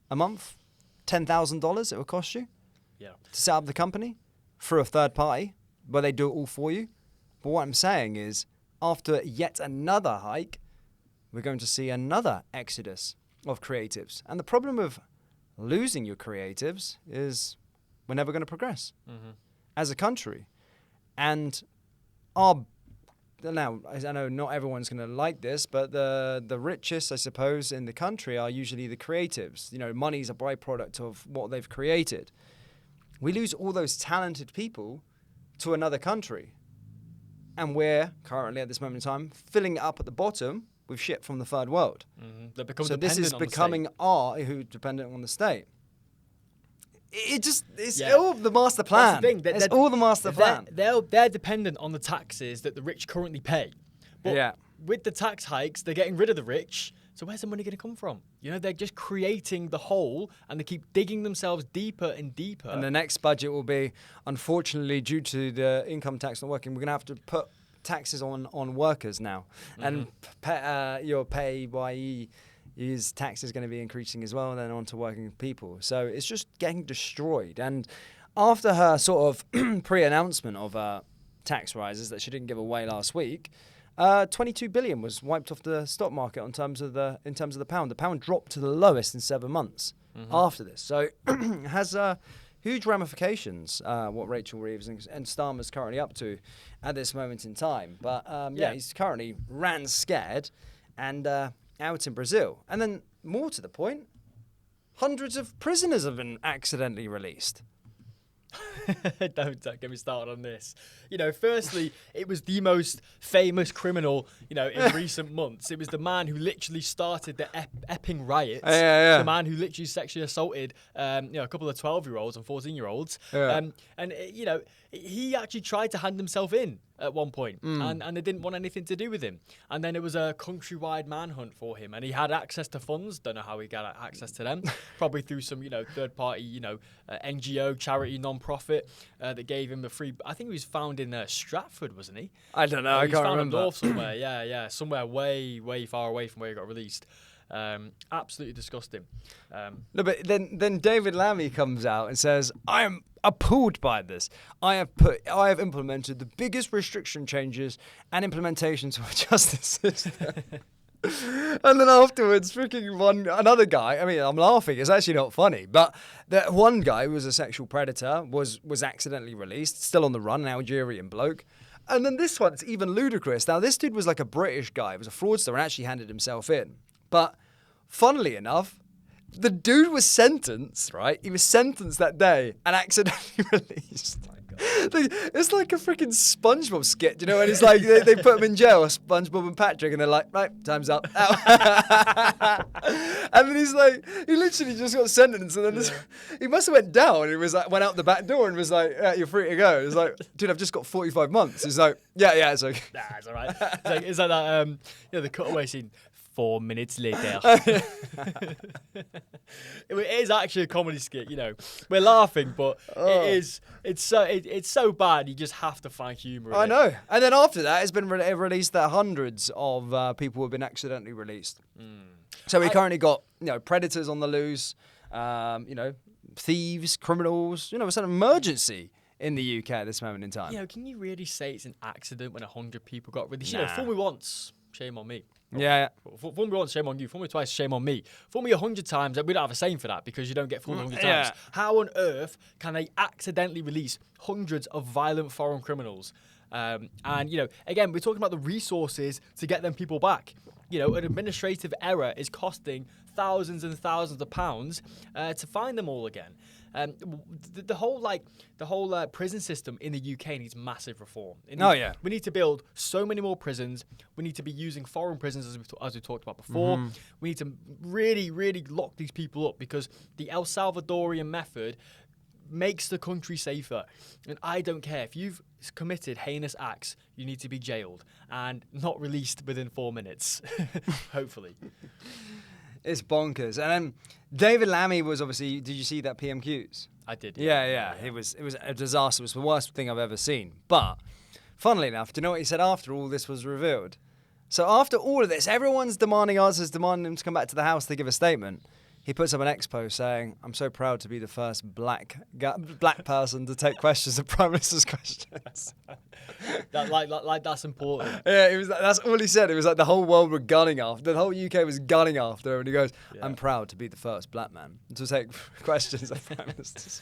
A month, $10,000 it will cost you to set up the company through a third party where they do it all for you. But what I'm saying is, after yet another hike, we're going to see another exodus of creatives. And the problem with losing your creatives is we're never going to progress as a country. And now, I know not everyone's going to like this, but the richest, I suppose, in the country are usually the creatives. Money's a byproduct of what they've created. We lose all those talented people to another country. And we're currently, at this moment in time, filling it up at the bottom with shit from the third world. So this is becoming who's dependent on the state. It's all the master plan. That's the thing. It's all the master plan. They're dependent on the taxes that the rich currently pay. But with the tax hikes, they're getting rid of the rich. So where's the money going to come from? They're just creating the hole and they keep digging themselves deeper and deeper. And the next budget will be, unfortunately, due to the income tax not working, we're going to have to put taxes on workers now. And your PAYE is tax is going to be increasing as well, and then on to working people. So it's just getting destroyed. And after her sort of pre-announcement of tax rises that she didn't give away last week, 22 billion was wiped off the stock market in terms of the pound. The pound dropped to the lowest in 7 months after this. So it has huge ramifications, what Rachel Reeves and Starmer's currently up to at this moment in time. But he's currently ran scared and out in Brazil. And then, more to the point, hundreds of prisoners have been accidentally released. Don't get me started on this. Firstly, it was the most famous criminal, in recent months. It was the man who literally started the Epping riots. The man who literally sexually assaulted, a couple of 12-year-olds and 14-year-olds. He actually tried to hand himself in at one point, and they didn't want anything to do with him. And then it was a countrywide manhunt for him, and he had access to funds. Don't know how he got access to them. Probably through some, third-party, NGO, charity, non-profit that gave him the free. I think he was found in Stratford, wasn't he? I don't know. I can't remember. North somewhere. Yeah, somewhere way, way far away from where he got released. Absolutely disgusting. No, but then David Lammy comes out and says, "I am appalled by this. I have implemented the biggest restriction changes and implementation to our justice system." And then afterwards, freaking another guy. I mean, I'm laughing. It's actually not funny, but that one guy who was a sexual predator was accidentally released, still on the run, an Algerian bloke. And then this one's even ludicrous. Now, this dude was like a British guy. He was a fraudster and actually handed himself in. But funnily enough, The dude was sentenced, right? He was sentenced that day and accidentally released. It's like a freaking SpongeBob skit, you know, and it's like they put him in jail, SpongeBob and Patrick, and they're like, right, time's up. And then he's like, he literally just got sentenced, and then he must have went down. He was like, went out the back door and was like, you're free to go. He's like, dude, I've just got 45 months. He's like, yeah, it's okay. Nah, it's all right. It's like that, the cutaway scene. 4 minutes later. It is actually a comedy skit, you know. We're laughing, but it's so bad. You just have to find humour in it. I know. And then after that, it's been released that hundreds of people have been accidentally released. So we currently got, predators on the loose, thieves, criminals. It's an emergency in the UK at this moment in time. Can you really say it's an accident when 100 people got released? Nah. Fool me once, shame on me. Yeah. Fool me once, shame on you. Fool me twice, shame on me. Fool me 100 times, we don't have a saying for that because you don't get fooled 100 times. How on earth can they accidentally release hundreds of violent foreign criminals? And, again, we're talking about the resources to get them people back. An administrative error is costing thousands and thousands of pounds to find them all again. The whole prison system in the UK needs massive reform. We need to build so many more prisons. We need to be using foreign prisons as we talked about before. We need to really, really lock these people up because the El Salvadorian method makes the country safer. And I don't care. If you've committed heinous acts, you need to be jailed and not released within 4 minutes. Hopefully. It's bonkers. And then David Lammy was obviously, did you see that PMQs? I did. Yeah. It was a disaster. It was the worst thing I've ever seen. But funnily enough, do you know what he said after all this was revealed? So after all of this, everyone's demanding answers, demanding him to come back to the house to give a statement. He puts up an X post saying, "I'm so proud to be the first black person to take questions of Prime Minister's questions." That's important. Yeah, that's all he said. It was like the whole world were gunning after. The whole UK was gunning after him, and he goes, "I'm proud to be the first black man to take questions of Prime Ministers."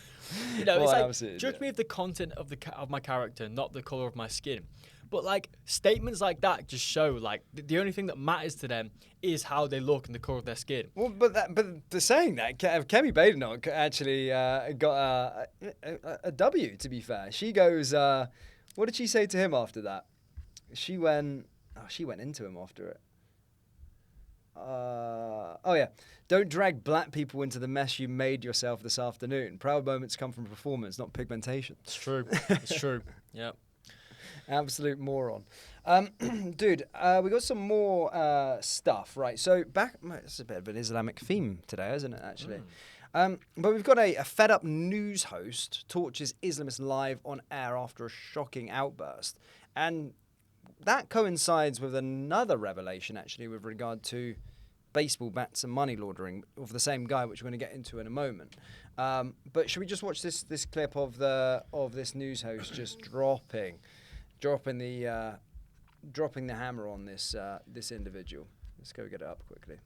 It's like, judge me of the content of my character, not the colour of my skin. But statements like that just show the only thing that matters to them is how they look and the colour of their skin. Well, but they're saying that Kemi Badenoch actually got a W. To be fair, she goes. What did she say to him after that? She went into him after it. Don't drag black people into the mess you made yourself this afternoon. Proud moments come from performance, not pigmentation. It's true. It's true. Yeah. Absolute moron. Dude, we got some more stuff, right? So it's a bit of an Islamic theme today, isn't it, actually? But we've got a fed up news host torches Islamists live on air after a shocking outburst. And that coincides with another revelation, actually, with regard to baseball bats and money laundering of the same guy, which we're going to get into in a moment. But should we just watch this clip of this news host just dropping the hammer on this individual? Let's go get it up quickly.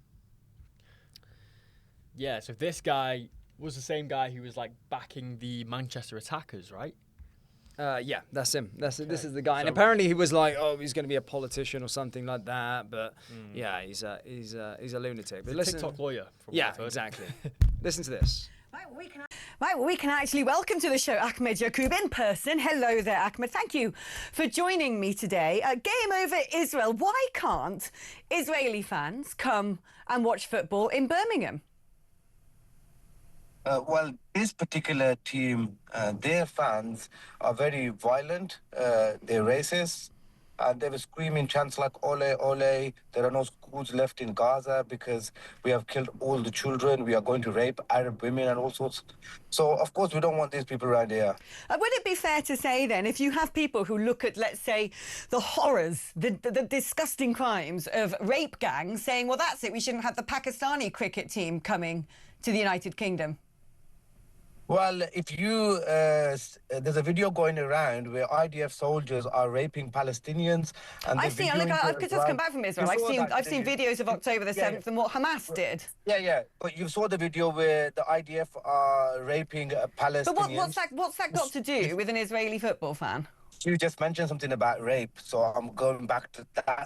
Yeah, so this guy was the same guy who was backing the Manchester attackers, right? Yeah, that's him. This is the guy, and apparently he was he's going to be a politician or something like that. But yeah, he's a lunatic. But listen, TikTok lawyer. Yeah, exactly. Listen to this. Right, we can actually welcome to the show Ahmed Yaqub in person. Hello there, Ahmed. Thank you for joining me today. Game over Israel. Why can't Israeli fans come and watch football in Birmingham? Well, this particular team, their fans are very violent. They're racist. They were screaming chants like "Ole, Ole." There are no schools left in Gaza because we have killed all the children. We are going to rape Arab women and all sorts. So, of course, we don't want these people around here. Would it be fair to say, then, if you have people who look at, let's say, the horrors, the disgusting crimes of rape gangs, saying, well, that's it, we shouldn't have the Pakistani cricket team coming to the United Kingdom? Well, if you, there's a video going around where IDF soldiers are raping Palestinians. And I've seen, look, I've just come back from Israel. I've seen videos of October the 7th and what Hamas did. Yeah. But you saw the video where the IDF are raping Palestinians. But what's that got to do with an Israeli football fan? You just mentioned something about rape, so I'm going back to But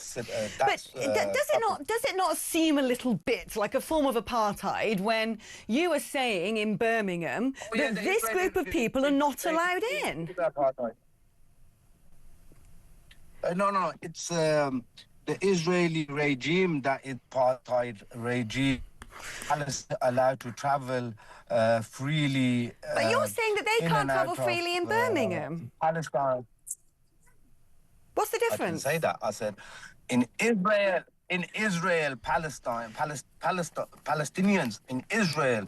does it not seem a little bit like a form of apartheid when you are saying in Birmingham that this group of people are not allowed in? No. It's the Israeli regime that is apartheid regime. Palestinians allowed to travel freely. But you're saying that they in can't and travel out freely in of, Birmingham. Palestine. What's the I didn't difference? say that. I said in Israel, Palestinians in Israel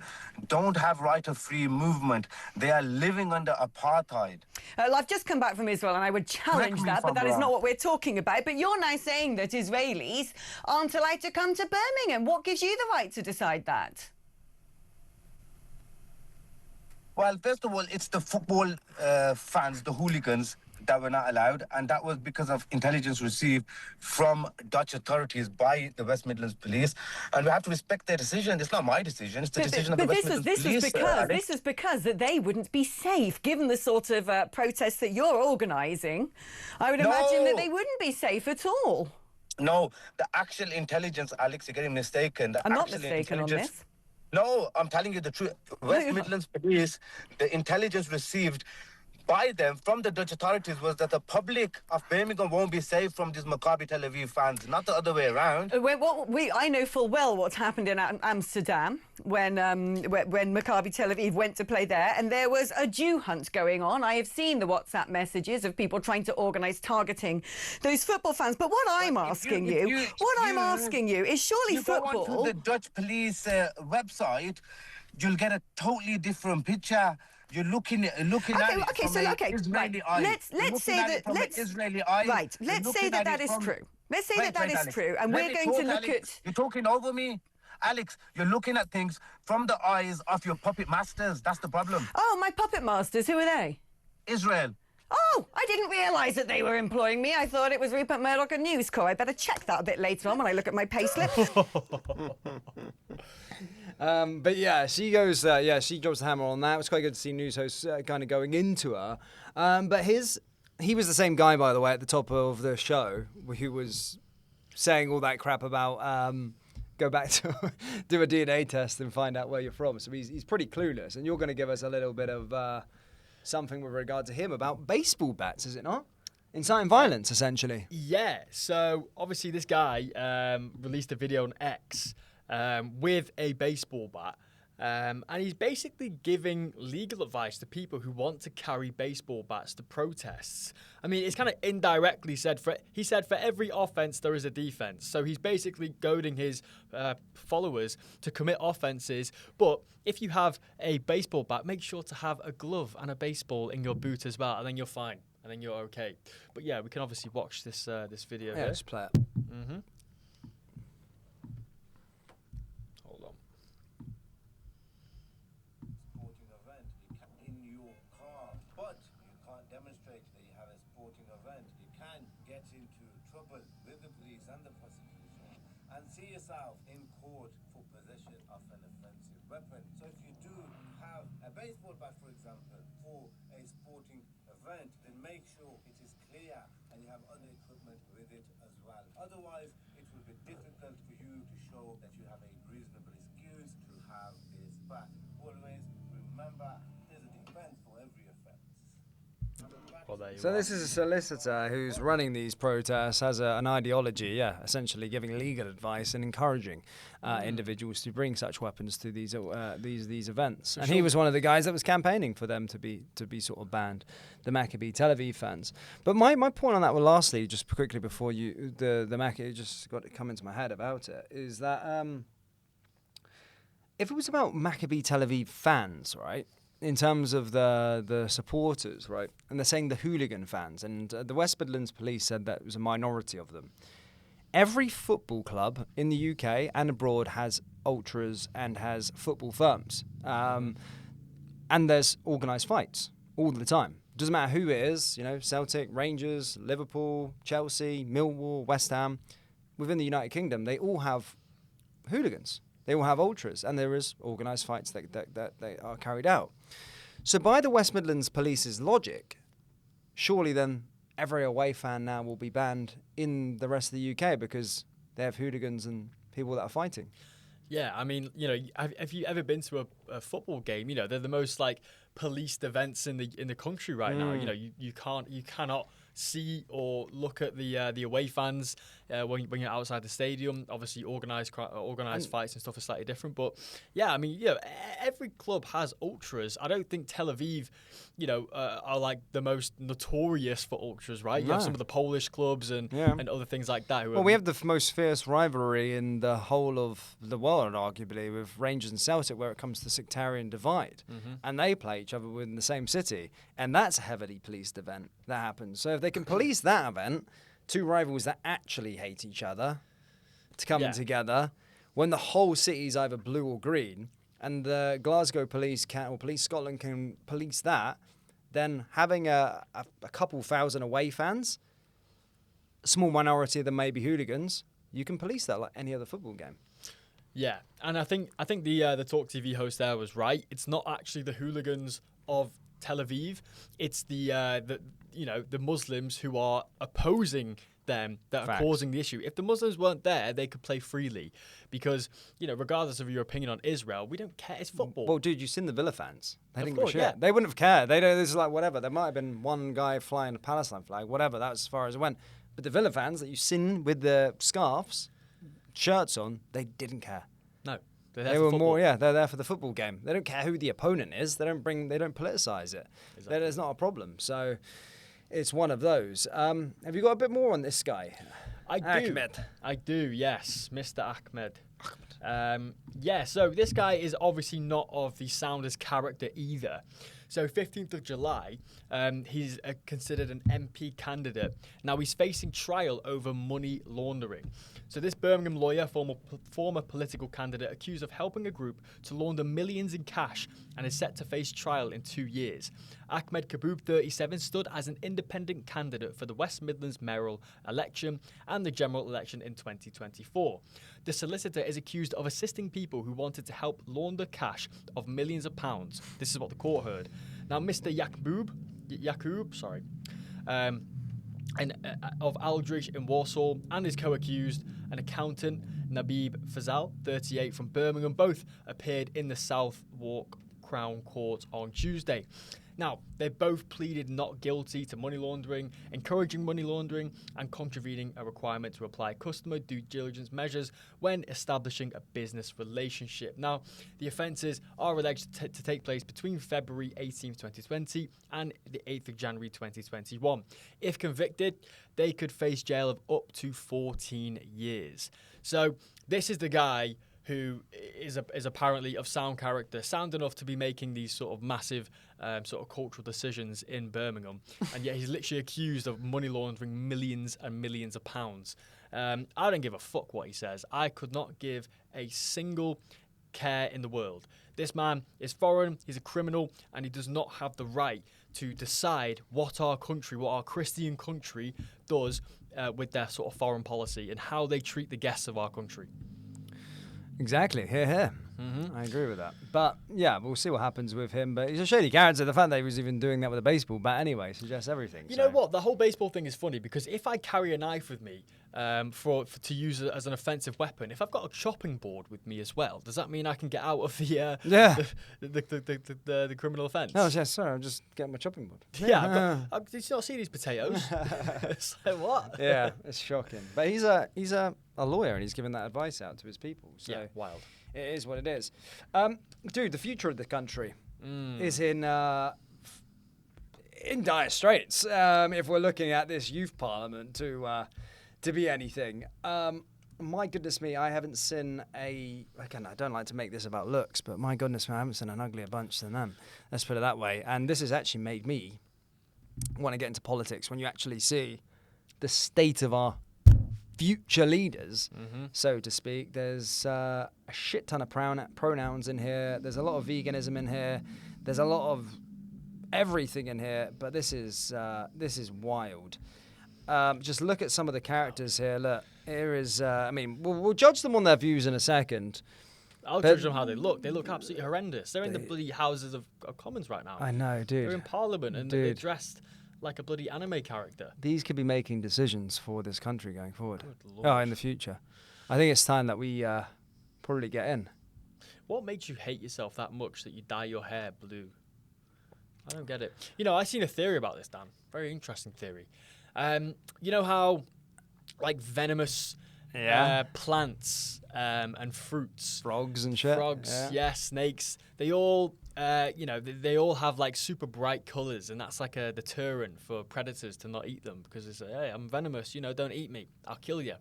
don't have right of free movement. They are living under apartheid. Well, I've just come back from Israel and I would challenge Correct me that, if but I'm that is wrong. not what we're talking about. But you're now saying that Israelis aren't allowed to come to Birmingham. What gives you the right to decide that? Well, first of all, it's the football fans, the hooligans, that were not allowed, and that was because of intelligence received from Dutch authorities by the West Midlands Police, and we have to respect their decision. It's not my decision; it's the decision of the West Midlands Police. This is because that they wouldn't be safe, given the sort of protests that you're organising. I would imagine that they wouldn't be safe at all. No, the actual intelligence, Alex, you're getting mistaken. I'm not mistaken on this. No, I'm telling you the truth. West Midlands Police, the intelligence received by them from the Dutch authorities was that the public of Birmingham won't be safe from these Maccabi Tel Aviv fans, not the other way around. I know full well what happened in Amsterdam when Maccabi Tel Aviv went to play there, and there was a Jew hunt going on. I have seen the WhatsApp messages of people trying to organise targeting those football fans. But what I'm asking you is surely football. If you go onto the Dutch police website, you'll get a totally different picture. You're looking at it from Israeli eyes. Let's say that is true. Let's say that is true, and we're going to look at... You're talking over me. Alex, you're looking at things from the eyes of your puppet masters. That's the problem. Oh, my puppet masters, who are they? Israel. Oh, I didn't realise that they were employing me. I thought it was Rupert Murdoch and News Corp. I better check that a bit later on when I look at my payslip. But yeah, she goes the hammer on that. It was quite good to see news hosts kind of going into her. But he was the same guy, by the way, at the top of the show, who was saying all that crap about go back to do a DNA test and find out where you're from. So he's pretty clueless. And you're going to give us a little bit of something with regard to him about baseball bats, is it not? Inciting violence, essentially. Yeah. So obviously this guy released a video on X with a baseball bat. And he's basically giving legal advice to people who want to carry baseball bats to protests. I mean, it's kind of indirectly said, he said for every offense, there is a defense. So he's basically goading his followers to commit offenses. But if you have a baseball bat, make sure to have a glove and a baseball in your boot as well, and then you're fine, and then you're okay. But yeah, we can obviously watch this video here. Let's play it. Mm-hmm. See yourself in court for possession of an offensive weapon. So if you do have a baseball bat, for example, for a sporting event, then make sure it is clear and you have other equipment with it as well. Otherwise, it will be difficult for you to show that you have a reasonable excuse to have this bat. Always remember, there's a defense for every offense. So this is a solicitor who's running these protests, has an ideology, essentially giving legal advice and encouraging individuals to bring such weapons to these events. And he was one of the guys that was campaigning for them to be sort of banned, the Maccabi Tel Aviv fans. But my point on that, well, lastly, just quickly before the Maccabi just got to come into my head about it, is that if it was about Maccabi Tel Aviv fans, right? In terms of the supporters, right? And they're saying the hooligan fans. And the West Midlands Police said that it was a minority of them. Every football club in the UK and abroad has ultras and has football firms. And there's organised fights all the time. Doesn't matter who it is, Celtic, Rangers, Liverpool, Chelsea, Millwall, West Ham. Within the United Kingdom, they all have hooligans. They will have ultras, and there is organised fights that they are carried out. So by the West Midlands Police's logic, surely then every away fan now will be banned in the rest of the UK because they have hooligans and people that are fighting. Yeah, I mean, have you ever been to a football game? They're the most like policed events in the country right now. You cannot see or look at the away fans when you're outside the stadium. Obviously, organized fights and stuff is slightly different, but yeah, I mean, every club has ultras. I don't think Tel Aviv, are like the most notorious for ultras, right? You have some of the Polish clubs and other things like that. Well, we have the most fierce rivalry in the whole of the world, arguably, with Rangers and Celtic, where it comes to sectarian divide, and they play each other within the same city, and that's a heavily policed event that happens. So if they can police that event, two rivals that actually hate each other to come together, when the whole city's either blue or green, and the Glasgow police or Police Scotland can police that, then having a couple thousand away fans, a small minority of them may be hooligans, you can police that like any other football game. Yeah, and I think the Talk TV host there was right. It's not actually the hooligans of Tel Aviv. It's the Muslims who are opposing them that are causing the issue. If the Muslims weren't there, they could play freely because, regardless of your opinion on Israel, we don't care. It's football. Well, dude, you've seen the Villa fans. They didn't course, give a shit. yeah. They wouldn't have cared. This is like whatever. There might have been one guy flying a Palestine flag, whatever. That was as far as it went. But the Villa fans that you've seen with the scarves, shirts on, they didn't care. No. They were more, they're there for the football game. They don't care who the opponent is. They don't politicize it. Exactly. There's not a problem. So it's one of those. Have you got a bit more on this guy? I do. Ahmed. I do, yes. Mr. Ahmed. So this guy is obviously not of the Sounders character either. So 15th of July, he's considered an MP candidate. Now he's facing trial over money laundering. So this Birmingham lawyer, former political candidate, accused of helping a group to launder millions in cash and is set to face trial in 2 years. Ahmed Kaboub, 37, stood as an independent candidate for the West Midlands mayoral election and the general election in 2024. The solicitor is accused of assisting people who wanted to help launder cash of millions of pounds. This is what the court heard. Now, Mr. Yaqub, of Aldridge in Walsall, and his co-accused, an accountant, Nabib Fazal, 38, from Birmingham, both appeared in the Southwark Crown Court on Tuesday. Now, they both pleaded not guilty to money laundering, encouraging money laundering, and contravening a requirement to apply customer due diligence measures when establishing a business relationship. Now, the offences are alleged to take place between February 18th, 2020 and the 8th of January 2021. If convicted, they could face jail of up to 14 years. So, this is the guy who is apparently of sound character, sound enough to be making these sort of massive sort of cultural decisions in Birmingham, and yet he's literally accused of money laundering millions and millions of pounds. I don't give a fuck what he says. I could not give a single care in the world. This man is foreign, he's a criminal, and he does not have the right to decide what our country, what our Christian country does with their sort of foreign policy and how they treat the guests of our country. Exactly. Here. I agree with that. But yeah, we'll see what happens with him. But he's a shady character. The fact that he was even doing that with a baseball bat anyway suggests everything. You know what? The whole baseball thing is funny because if I carry a knife with me to use it as an offensive weapon, if I've got a chopping board with me as well, does that mean I can get out of the criminal offence? No, yes, sir. I'm just getting my chopping board. Yeah. Did you not see these potatoes? It's like, what? Yeah, it's shocking. But he's a lawyer and he's giving that advice out to his people. So yeah, wild. It is what it is. Dude, the future of the country is in dire straits. If we're looking at this youth parliament to be anything. My goodness me, I haven't seen again, I don't like to make this about looks, but my goodness me, I haven't seen an uglier bunch than them. Let's put it that way. And this has actually made me want to get into politics when you actually see the state of our future leaders, so to speak. There's a shit ton of pronouns in here. There's a lot of veganism in here. There's a lot of everything in here. But this is wild. Just look at some of the characters here. Look, here is. We'll judge them on their views in a second. I'll judge them how they look. They look absolutely horrendous. They're in the bloody Houses of Commons right now. I know, dude. They're in Parliament and they're dressed like a bloody anime character. These could be making decisions for this country going forward. Good Lord. Oh, in the future. I think it's time that we probably get in. What makes you hate yourself that much that you dye your hair blue? I don't get it. You know, I seen a theory about this, Dan. Very interesting theory. You know how, like, venomous plants and fruits, Frogs and shit. Snakes. They all, they all have like super bright colors, and that's like a deterrent for predators to not eat them because it's hey, I'm venomous. Don't eat me. I'll kill you.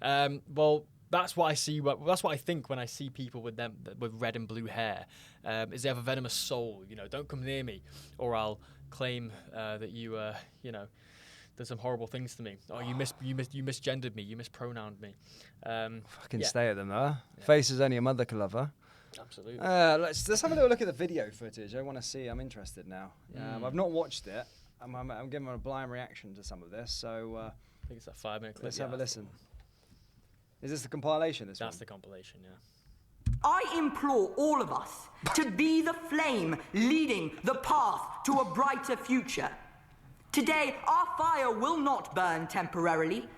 Well, that's what I see. That's what I think when I see people with red and blue hair. Is they have a venomous soul. Don't come near me, or I'll claim that you did some horrible things to me. Oh, you misgendered me. You mispronounced me. Fucking stay at them, though. Yeah. Face is only a mother can love her. Absolutely. Let's have a little look at the video footage. I want to see. I'm interested now. I've not watched it. I'm giving a blind reaction to some of this. So I think it's a 5-minute clip. Let's have a listen. Is this the compilation? That's the compilation, yeah. I implore all of us to be the flame leading the path to a brighter future. Today, our fire will not burn temporarily,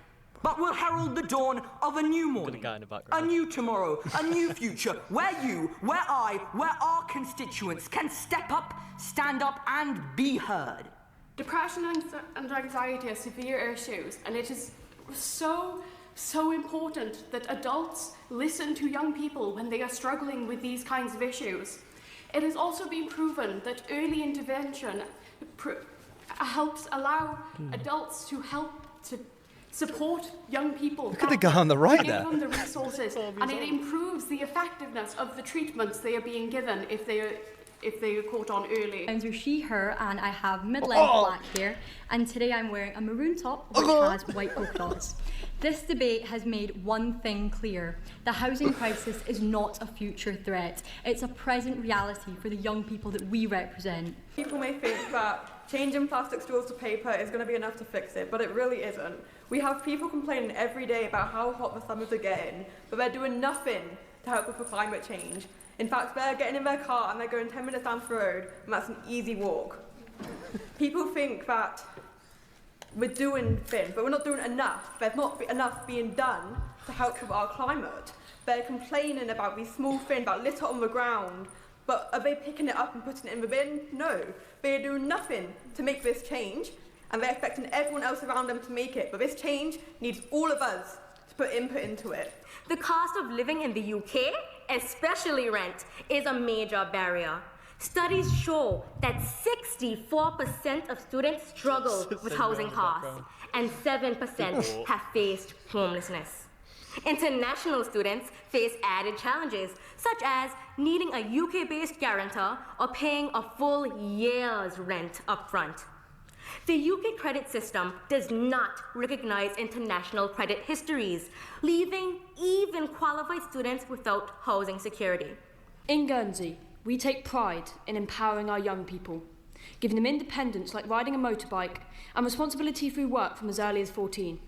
but will herald the dawn of a new morning, a new tomorrow, a new future, where you, where I, where our constituents can step up, stand up, and be heard. Depression and anxiety are severe issues, and it is so important that adults listen to young people when they are struggling with these kinds of issues. It has also been proven that early intervention helps allow adults to help to support young people. Look at the guy on the right there. Give them the resources, and it improves the effectiveness of the treatments they are being given if they are caught on early. I'm she, her, and I have mid-length black hair, and today I'm wearing a maroon top which has white polka dots. This debate has made one thing clear. The housing crisis is not a future threat. It's a present reality for the young people that we represent. People may think that changing plastic straws to paper is going to be enough to fix it, but it really isn't. We have people complaining every day about how hot the summers are getting, but they're doing nothing to help with the climate change. In fact, they're getting in their car and they're going 10 minutes down the road, and that's an easy walk. People think that we're doing things, but we're not doing enough. There's not enough being done to help with our climate. They're complaining about these small things, about litter on the ground, but are they picking it up and putting it in the bin? No. They are doing nothing to make this change, and they're expecting everyone else around them to make it. But this change needs all of us to put input into it. The cost of living in the UK, especially rent, is a major barrier. Studies show that 64% of students struggle with housing costs, and 7% have faced homelessness. International students face added challenges, such as needing a UK-based guarantor or paying a full year's rent upfront. The UK credit system does not recognize international credit histories, leaving even qualified students without housing security. In Guernsey, we take pride in empowering our young people, giving them independence like riding a motorbike and responsibility through work from as early as 14.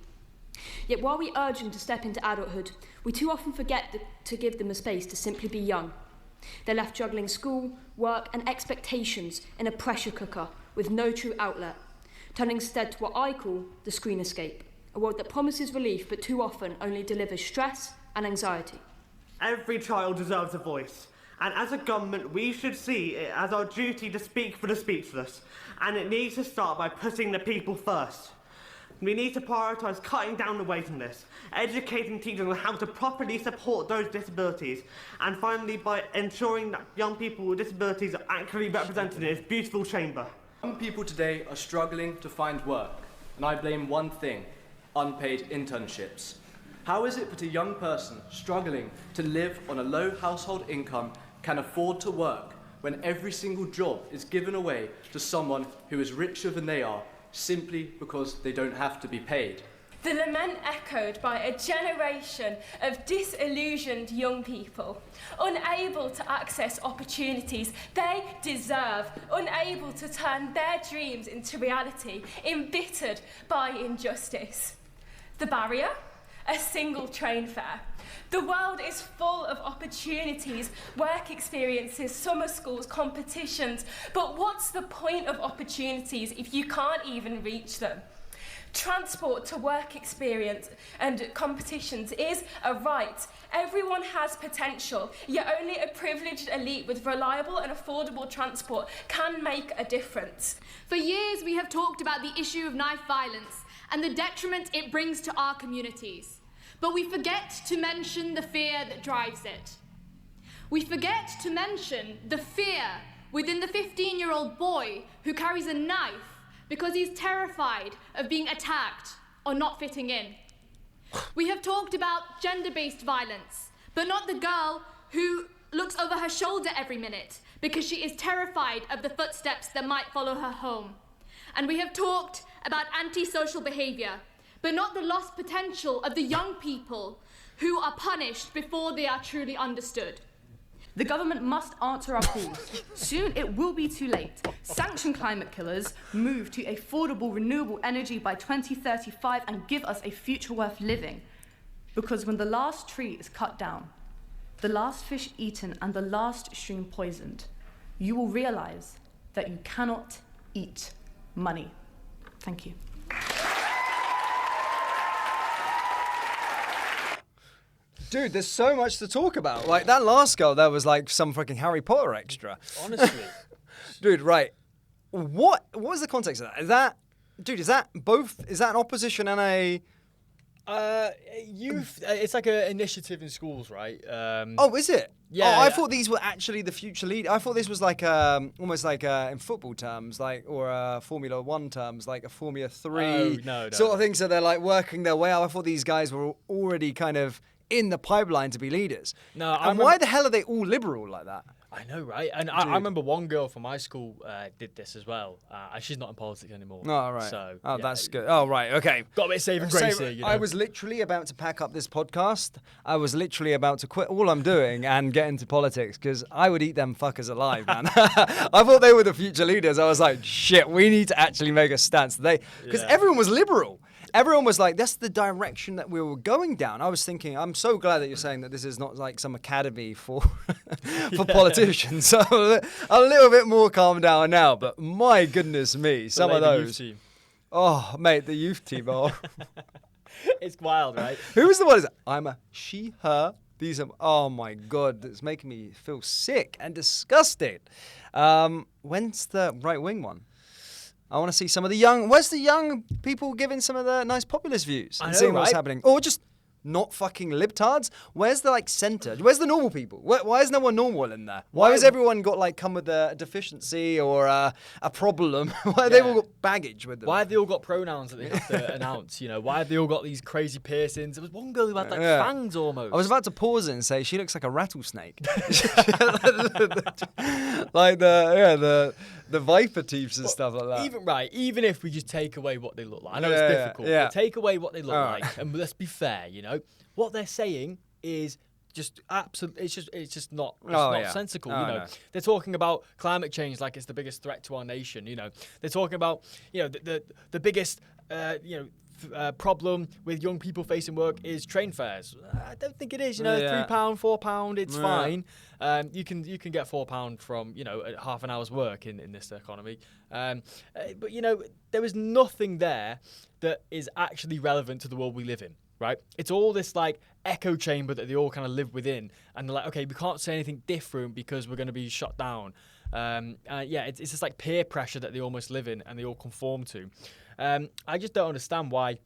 Yet while we urge them to step into adulthood, we too often forget to give them a space to simply be young. They're left juggling school, work and expectations in a pressure cooker with no true outlet, turning instead to what I call the screen escape, a world that promises relief but too often only delivers stress and anxiety. Every child deserves a voice. And as a government, we should see it as our duty to speak for the speechless. And it needs to start by putting the people first. We need to prioritise cutting down the waiting list, educating teachers on how to properly support those disabilities, and finally by ensuring that young people with disabilities are accurately represented in this beautiful chamber. Young people today are struggling to find work, and I blame one thing: unpaid internships. How is it that a young person struggling to live on a low household income can afford to work when every single job is given away to someone who is richer than they are simply because they don't have to be paid? The lament echoed by a generation of disillusioned young people, unable to access opportunities they deserve, unable to turn their dreams into reality, embittered by injustice. The barrier? a single train fare. The world is full of opportunities, work experiences, summer schools, competitions. But what's the point of opportunities if you can't even reach them? Transport to work experience and competitions is a right. Everyone has potential, yet only a privileged elite with reliable and affordable transport can make a difference. For years, we have talked about the issue of knife violence and the detriment it brings to our communities. But we forget to mention the fear that drives it. We forget to mention the fear within the 15-year-old boy who carries a knife because he's terrified of being attacked or not fitting in. We have talked about gender-based violence, but not the girl who looks over her shoulder every minute because she is terrified of the footsteps that might follow her home. And we have talked about antisocial behaviour, but not the lost potential of the young people who are punished before they are truly understood. The government must answer our calls. Soon it will be too late. Sanction climate killers, move to affordable renewable energy by 2035 and give us a future worth living. Because when the last tree is cut down, the last fish eaten and the last stream poisoned, you will realise that you cannot eat money. Thank you. Dude, there's so much to talk about. Like, that last girl, that was like some fucking Harry Potter extra. Honestly. Dude, right. What was the context of that? Is that an opposition and a... Youth, it's like an initiative in schools, right? Oh, is it? Yeah. Oh, I thought these were actually the future lead. I thought this was like almost like in football terms, like or Formula One terms, like a Formula 3 sort of thing. So they're like working their way out. I thought these guys were already kind of in the pipeline to be leaders. No, and why the hell are they all liberal like that? I know, right? And I remember one girl from my school did this as well. She's not in politics anymore. Oh, right. So, yeah. That's good. Oh, right. Okay. Got a bit of saving grace here, you know? I was literally about to pack up this podcast. I was literally about to quit all I'm doing and get into politics because I would eat them fuckers alive, man. I thought they were the future leaders. I was like, shit, we need to actually make a stance. Because everyone was liberal. Everyone was like, that's the direction that we were going down. I was thinking, I'm so glad that you're saying that this is not like some academy for politicians. So a little bit more calm down now. But my goodness me, some of those. Youth team. Oh, mate, the youth team. Oh. It's wild, right? Who was the one? I'm a she, her. These are, oh my God, it's making me feel sick and disgusted. When's the right wing one? I want to see some of the young. Where's the young people giving some of the nice populist views and seeing what's happening? Or just not fucking libtards. Where's the like centre? Where's the normal people? Why is no one normal in there? Why has everyone got like come with a deficiency or a problem? Why have they all got baggage with them? Why have they all got pronouns that they have to announce? You know, why have they all got these crazy piercings? There was one girl who had like fangs almost. I was about to pause it and say she looks like a rattlesnake. Like the viper teeth and stuff like that. Even if we just take away what they look like. I know it's difficult, but take away what they look like. And let's be fair, you know. What they're saying is just absolute. It's just not sensical. You know, they're talking about climate change like it's the biggest threat to our nation. You know, they're talking about the biggest problem with young people facing work is train fares. I don't think it is. You know, £3, £4, it's fine. You can get £4 from half an hour's work in this economy. But you know, there is nothing there that is actually relevant to the world we live in. Right? It's all this like echo chamber that they all kind of live within, and they're like, okay, we can't say anything different because we're going to be shut down. It's just like peer pressure that they almost live in and they all conform to. I just don't understand why,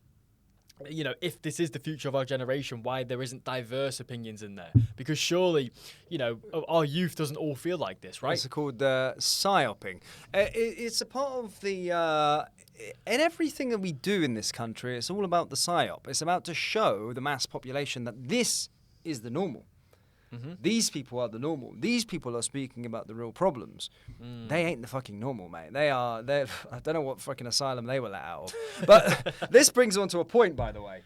you know, if this is the future of our generation, why there isn't diverse opinions in there. Because surely, you know, our youth doesn't all feel like this, right? It's called psyoping. It's a part of the... in everything that we do in this country, it's all about the psyop. It's about to show the mass population that this is the normal. Mm-hmm. These people are the normal. These people are speaking about the real problems. They ain't the fucking normal, mate. They're I don't know what fucking asylum they were let out of. But this brings on to a point, by the way.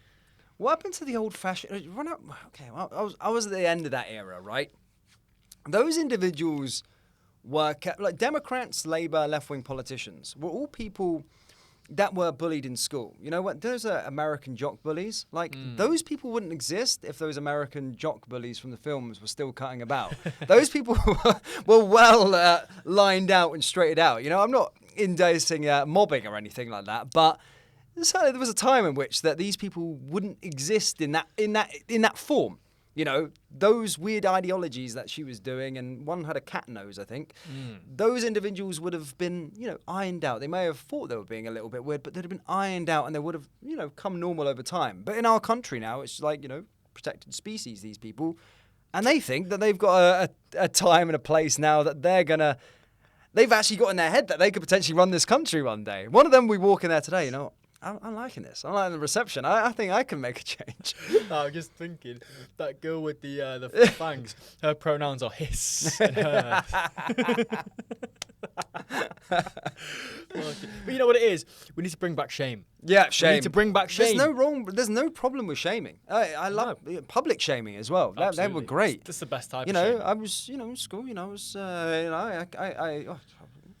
What happened to the old-fashioned... Okay, well, I was at the end of that era, right? Those individuals were... like Democrats, Labour, left-wing politicians were all people that were bullied in school. You know what? Those are American jock bullies. Like, those people wouldn't exist if those American jock bullies from the films were still cutting about. Those people were well lined out and straightened out. You know, I'm not endorsing mobbing or anything like that, but certainly there was a time in which that these people wouldn't exist in that form. You know, those weird ideologies that she was doing, and one had a cat nose, I think. Those individuals would have been, you know, ironed out. They may have thought they were being a little bit weird, but they'd have been ironed out and they would have, you know, come normal over time. But in our country now, it's like, you know, protected species, these people. And they think that they've got a time and a place now that they've actually got in their head that they could potentially run this country one day. One of them, we walk in there today, you know, I'm liking this. I'm liking the reception. I think I can make a change. I'm just thinking, that girl with the fangs, her pronouns are his and her. But you know what it is? We need to bring back shame. Yeah, shame. We need to bring back shame. There's no problem with shaming. I love public shaming as well. They were great. That's the best type you of know, shaming. I was, you know, in school, you know, I was, you know,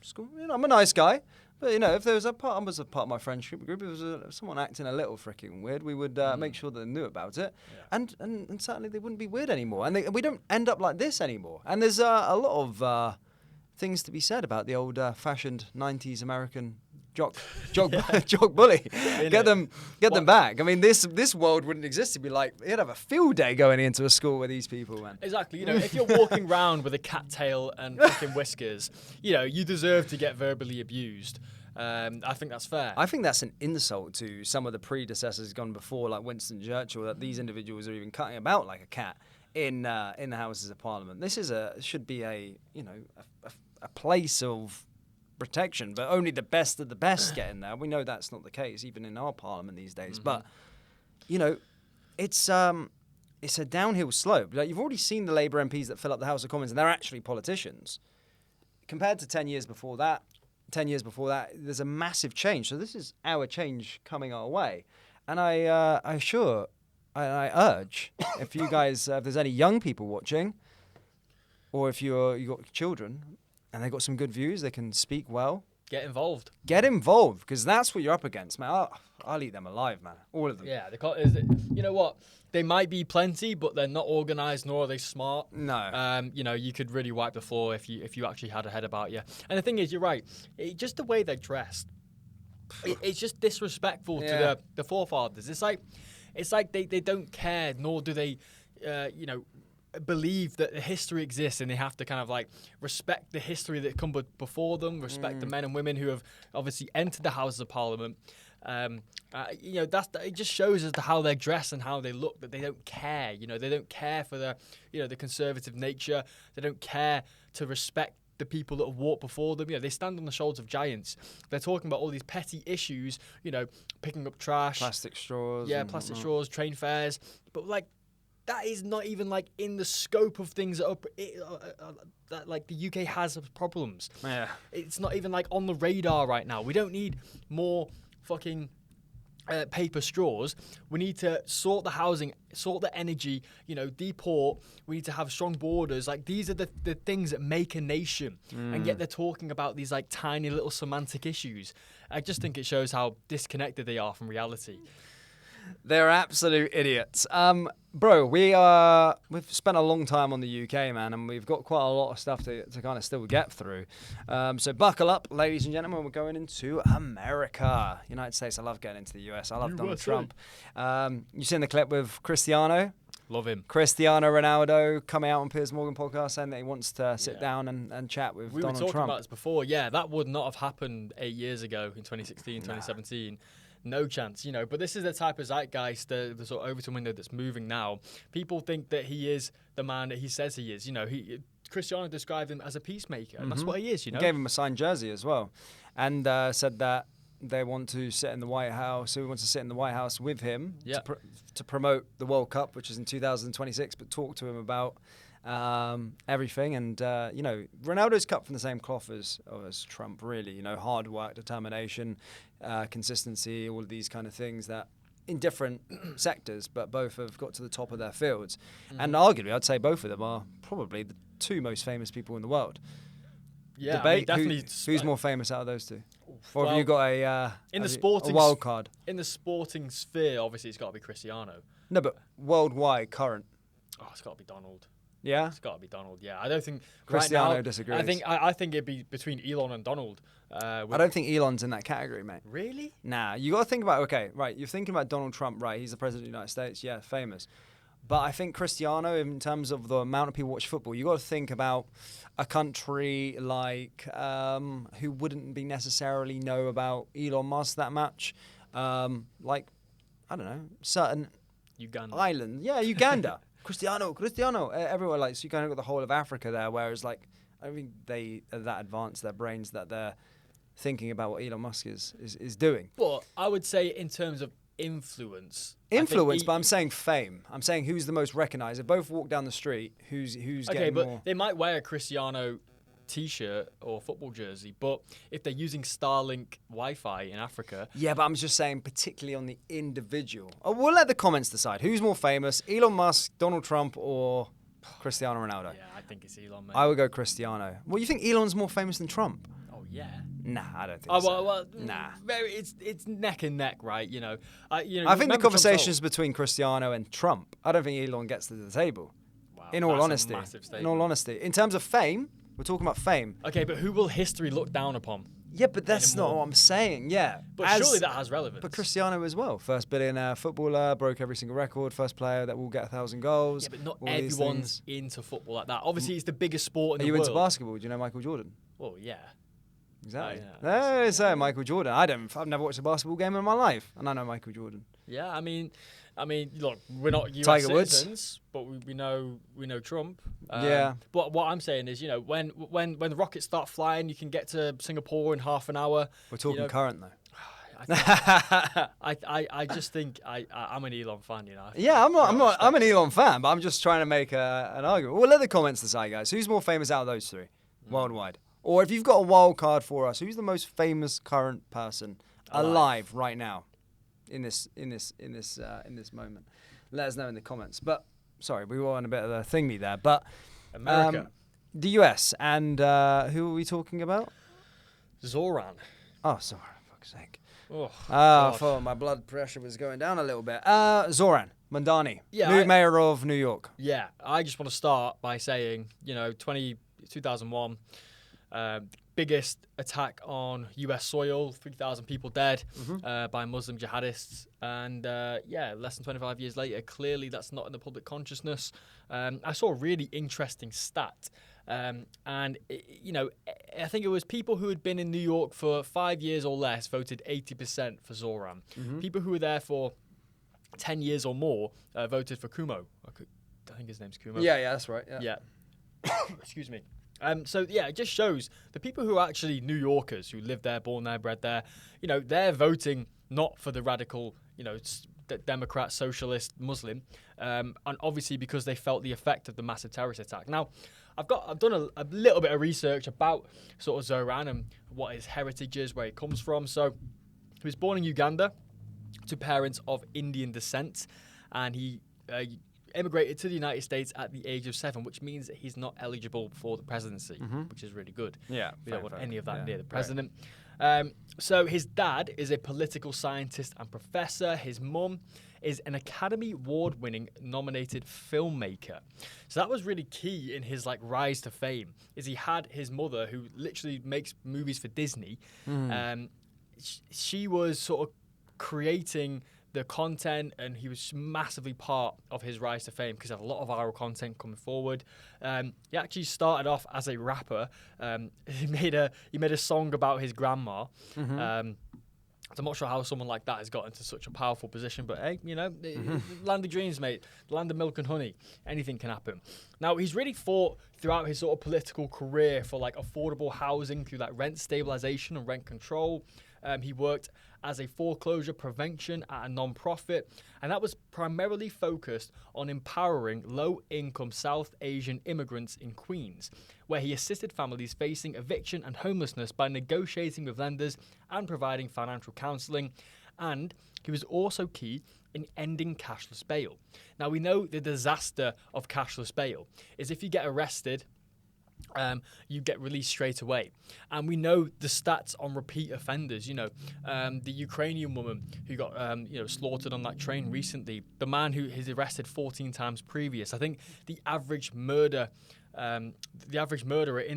school, you know, I'm a nice guy. But, you know, if there was I was a part of my friendship group, if there was someone acting a little freaking weird, we would make sure that they knew about it. Yeah. And certainly they wouldn't be weird anymore. And we don't end up like this anymore. And there's a lot of things to be said about the old-fashioned 90s American jock bully. Get them back. I mean, this world wouldn't exist. It'd be like, you'd have a field day going into a school with these people, man. Exactly. You know, if you're walking around with a cat tail and fucking whiskers, you know, you deserve to get verbally abused. I think that's fair. I think that's an insult to some of the predecessors gone before, like Winston Churchill, that these individuals are even cutting about like a cat in the Houses of Parliament. This should be a place of protection, but only the best of the best get in there. We know that's not the case, even in our parliament these days. But, you know, it's a downhill slope. Like, you've already seen the Labour MPs that fill up the House of Commons, and they're actually politicians. Compared to 10 years before that, there's a massive change. So this is our change coming our way. And I urge, if you guys, if there's any young people watching, or if you got children, and they got some good views, they can speak well. Get involved. Get involved, because that's what you're up against, man. I'll eat them alive, man. All of them. Yeah, you know what? They might be plenty, but they're not organised, nor are they smart. No. You know, you could really wipe the floor if you actually had a head about you. And the thing is, you're right. Just the way they're dressed, it's just disrespectful to the forefathers. It's like they don't care, nor do they, you know, believe that the history exists, and they have to kind of like respect the history that come before them, respect the men and women who have obviously entered the Houses of Parliament. You know, it just shows as to how they're dressed and how they look, that they don't care. You know, they don't care for the conservative nature. They don't care to respect the people that have walked before them. You know, they stand on the shoulders of giants. They're talking about all these petty issues, you know, picking up trash, plastic straws. Yeah, plastic straws, train fares. But like, that is not even like in the scope of things that like the UK has of problems. Yeah. It's not even like on the radar right now. We don't need more fucking paper straws. We need to sort the housing, sort the energy, you know, deport. We need to have strong borders. Like, these are the things that make a nation. And yet they're talking about these like tiny little semantic issues. I just think it shows how disconnected they are from reality. They're absolute idiots. Bro, we've spent a long time on the UK, man, and we've got quite a lot of stuff to kind of still get through. So buckle up, ladies and gentlemen. We're going into America, United States. I love getting into the US. I love Donald Trump. You seen the clip with Cristiano? Love him. Cristiano Ronaldo coming out on Piers Morgan podcast saying that he wants to sit down and chat with Donald Trump. We were talking about this before. Yeah, that would not have happened 8 years ago in 2016, 2017. No chance, you know. But this is the type of zeitgeist, the sort of Overton window that's moving now. People think that he is the man that he says he is. You know, Cristiano described him as a peacemaker, and that's what he is, you know. He gave him a signed jersey as well, and said that they want to sit in the White House. So he wants to sit in the White House with him to promote the World Cup, which is in 2026, but talk to him about everything. And, you know, Ronaldo's cut from the same cloth as Trump, really. You know, hard work, determination, consistency, all of these kind of things that in different sectors, but both have got to the top of their fields. And arguably, I'd say both of them are probably the two most famous people in the world. Yeah, Debate, I mean, definitely. who's more famous out of those two? Or have you got a in the a sporting wild card? In the sporting sphere, obviously, it's got to be Cristiano. No, but worldwide, current. Oh, it's got to be Donald. Yeah, it's got to be Donald. Yeah, I don't think Cristiano right now, disagrees. I think it'd be between Elon and Donald. I don't think Elon's in that category, mate. Really? Nah, you got to think about. Okay, right. You're thinking about Donald Trump, right? He's the president of the United States. Yeah, famous. But I think Cristiano, in terms of the amount of people watch football, you got to think about a country like who wouldn't be necessarily know about Elon Musk that much, like I don't know, certain Uganda island. Yeah, Uganda. Cristiano. Everywhere, like, so you kind of got the whole of Africa there, whereas like I don't think they are that advanced, their brains, that they're thinking about what Elon Musk is doing. But I would say in terms of influence, but I'm saying fame. I'm saying who's the most recognized. If both walk down the street, who's okay, getting but more? they might wear a Cristiano t-shirt or football jersey, but if they're using Starlink Wi-Fi in Africa, Yeah, but I'm just saying particularly on the individual. Oh, we'll let the comments decide. Who's more famous, Elon Musk, Donald Trump, or Cristiano Ronaldo? yeah, I think it's Elon. Mate. I would go Cristiano. Well, you think Elon's more famous than Trump? Oh yeah. Nah, I don't think Oh so. well, nah. It's neck and neck, right? You know, I think the remember Trump's conversation's between Cristiano and Trump. I don't think Elon gets to the table. Wow, in all that's a honesty. massive In all honesty. In terms of fame, we're talking about fame. Okay, but who will history look down upon? Yeah, but that's not what I'm saying. Yeah. But surely that has relevance. But Cristiano as well. First billionaire footballer, broke every single record, first player that will get 1,000 goals. Yeah, but not all these everyone's things. into football like that. Obviously, it's the biggest sport Are in you the world. into basketball? Do you know Michael Jordan? Well, yeah. Exactly. Oh, yeah, No, so Michael Jordan. I've never watched a basketball game in my life, and I know Michael Jordan. Yeah, I mean, look, we're not US Tiger Woods. citizens, but we know Trump. Yeah. But what I'm saying is, when the rockets start flying, you can get to Singapore in half an hour. We're talking current though. I just think I'm an Elon fan, Yeah, I'm an Elon fan, but I'm just trying to make an argument. Well, let the comments decide, guys. Who's more famous out of those three, worldwide? Or if you've got a wild card for us, who's the most famous current person alive right now, in this moment? Let us know in the comments. But sorry, we were on a bit of a thingy there. But America, the US, and who are we talking about? Zoran. Oh, sorry, for fuck's sake. Oh, I thought my blood pressure was going down a little bit. Zoran Mandani, Yeah, mayor of New York. Yeah, I just want to start by saying, 2001, biggest attack on US soil, 3,000 people dead by Muslim jihadists. And less than 25 years later, clearly that's not in the public consciousness. I saw a really interesting stat. I think it was people who had been in New York for 5 years or less voted 80% for Zoran. People who were there for 10 years or more voted for Kumo. I think his name's Kumo. Yeah, that's right. Yeah. Excuse me. It just shows the people who are actually New Yorkers, who live there, born there, bred there, they're voting not for the radical, Democrat, socialist, Muslim, and obviously because they felt the effect of the massive terrorist attack. Now, I've done a little bit of research about sort of Zoran and what his heritage is, where he comes from. So he was born in Uganda to parents of Indian descent, and he emigrated to the United States at the age of 7, which means that he's not eligible for the presidency, which is really good. Yeah, we don't want any of that near the right. president. So his dad is a political scientist and professor. His mum is an Academy Award-winning nominated filmmaker. So that was really key in his rise to fame. Is he had his mother, who literally makes movies for Disney. She was sort of creating the content, and he was massively part of his rise to fame because he had a lot of viral content coming forward. He actually started off as a rapper. He made a song about his grandma. I'm not sure how someone like that has got into such a powerful position, but hey, land of dreams, mate, land of milk and honey, anything can happen. Now, he's really fought throughout his sort of political career for affordable housing through rent stabilization and rent control. He worked as a foreclosure prevention at a non-profit, and that was primarily focused on empowering low-income South Asian immigrants in Queens, where he assisted families facing eviction and homelessness by negotiating with lenders and providing financial counseling. And he was also key in ending cashless bail. Now, we know the disaster of cashless bail is if you get arrested you get released straight away. And we know the stats on repeat offenders. The Ukrainian woman who got slaughtered on that train recently, the man who is arrested 14 times previous. I think the average murderer in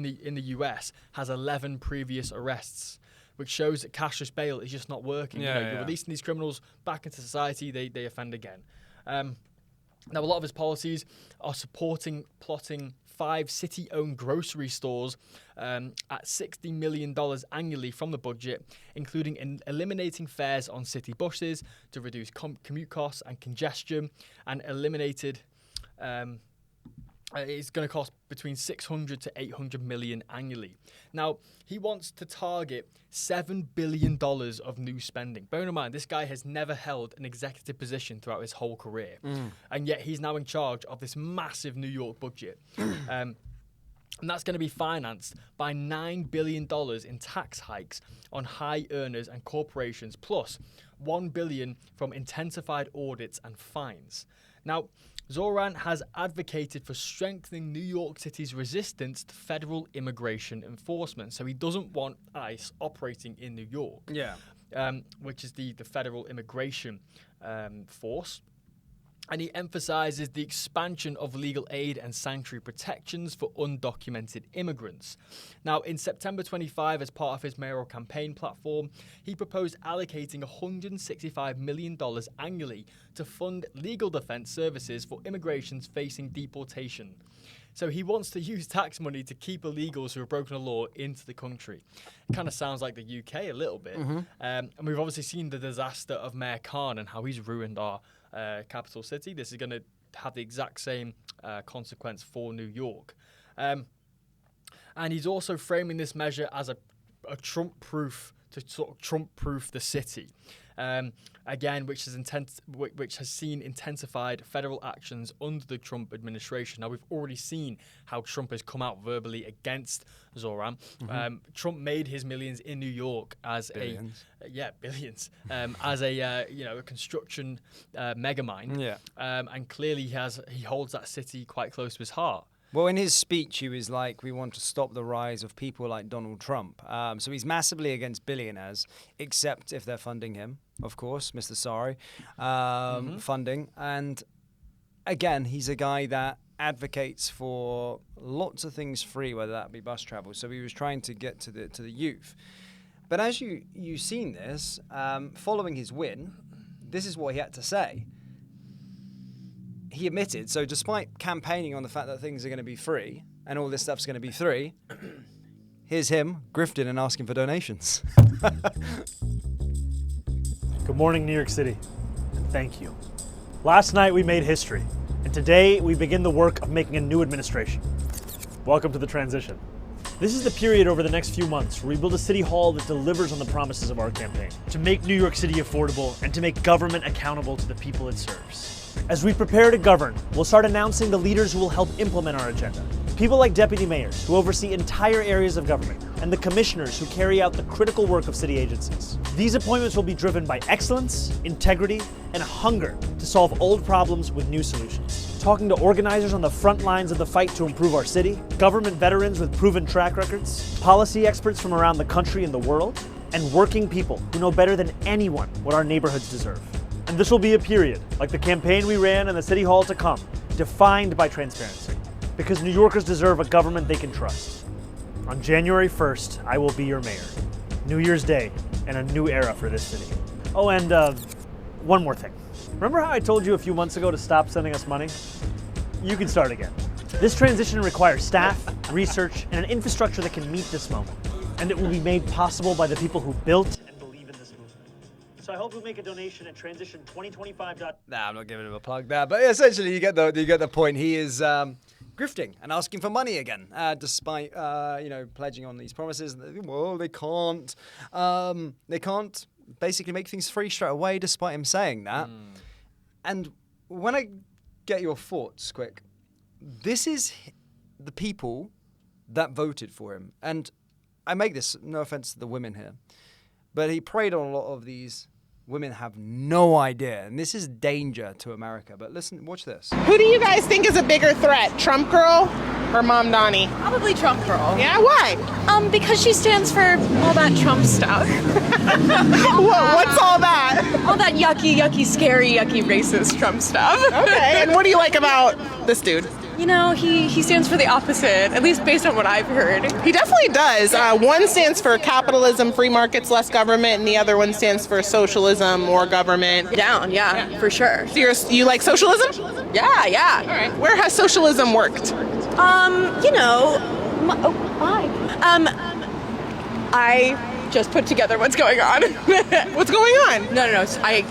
the US has 11 previous arrests, which shows that cashless bail is just not working. You're releasing these criminals back into society, they offend again. Now, a lot of his policies are plotting 5 city-owned grocery stores at $60 million annually from the budget, including eliminating fares on city buses to reduce commute costs and congestion, and it's going to cost between 600 to 800 million annually. Now, he wants to target $7 billion of new spending. Bear in mind, this guy has never held an executive position throughout his whole career. And yet he's now in charge of this massive New York budget. And that's going to be financed by $9 billion in tax hikes on high earners and corporations, plus $1 billion from intensified audits and fines. Now, Zoran has advocated for strengthening New York City's resistance to federal immigration enforcement. So he doesn't want ICE operating in New York, which is the federal immigration force. And he emphasizes the expansion of legal aid and sanctuary protections for undocumented immigrants. Now, in September 25, as part of his mayoral campaign platform, he proposed allocating $165 million annually to fund legal defense services for immigrants facing deportation. So he wants to use tax money to keep illegals who have broken the law into the country. It kind of sounds like the UK a little bit. And we've obviously seen the disaster of Mayor Khan and how he's ruined our capital city. This is going to have the exact same consequence for New York. And he's also framing this measure as a Trump-proof, to sort of Trump-proof the city. Again, which has seen intensified federal actions under the Trump administration. Now, we've already seen how Trump has come out verbally against Zoran. Trump made his millions in New York as billions, as a construction megamine. And clearly he holds that city quite close to his heart. Well, in his speech, he was like, we want to stop the rise of people like Donald Trump. So he's massively against billionaires, except if they're funding him, of course, Mr. Sorry, funding. And again, he's a guy that advocates for lots of things free, whether that be bus travel. So he was trying to get to the youth. But as you've seen this, following his win, this is what he had to say. He admitted, so despite campaigning on the fact that things are going to be free and all this stuff's going to be free, here's him grifting and asking for donations. Good morning, New York City, and thank you. Last night we made history, and today we begin the work of making a new administration. Welcome to the transition. This is the period over the next few months where we build a city hall that delivers on the promises of our campaign, to make New York City affordable and to make government accountable to the people it serves. As we prepare to govern, we'll start announcing the leaders who will help implement our agenda. People like deputy mayors who oversee entire areas of government, and the commissioners who carry out the critical work of city agencies. These appointments will be driven by excellence, integrity, and hunger to solve old problems with new solutions. Talking to organizers on the front lines of the fight to improve our city, government veterans with proven track records, policy experts from around the country and the world, and working people who know better than anyone what our neighborhoods deserve. And this will be a period, like the campaign we ran and the city hall to come, defined by transparency. Because New Yorkers deserve a government they can trust. On January 1st, I will be your mayor. New Year's Day, and a new era for this city. Oh, and one more thing. Remember how I told you a few months ago to stop sending us money? You can start again. This transition requires staff, research, and an infrastructure that can meet this moment. And it will be made possible by the people who built and believe in this movement. So I hope you'll make a donation at transition2025. Nah, I'm not giving him a plug there, but essentially you get the point. He is grifting and asking for money again, despite pledging on these promises. Well, they can't basically make things free straight away, despite him saying that. And when I get your thoughts, quick, this is the people that voted for him, and I make this no offense to the women here, but he preyed on a lot of these women have no idea, and this is danger to America. But listen, watch this. Who do you guys think is a bigger threat, Trump girl or Mom Donnie? Probably Trump girl. Yeah, why? Because she stands for all that Trump stuff. What's all that? All that yucky, scary, yucky, racist Trump stuff. Okay, and what do you like about this dude? You know, he stands for the opposite, at least based on what I've heard. He definitely does. One stands for capitalism, free markets, less government, and the other one stands for socialism, more government. Down, yeah, for sure. So you like socialism? Yeah. All right. Where has socialism worked? I just put together what's going on. What's going on? No, I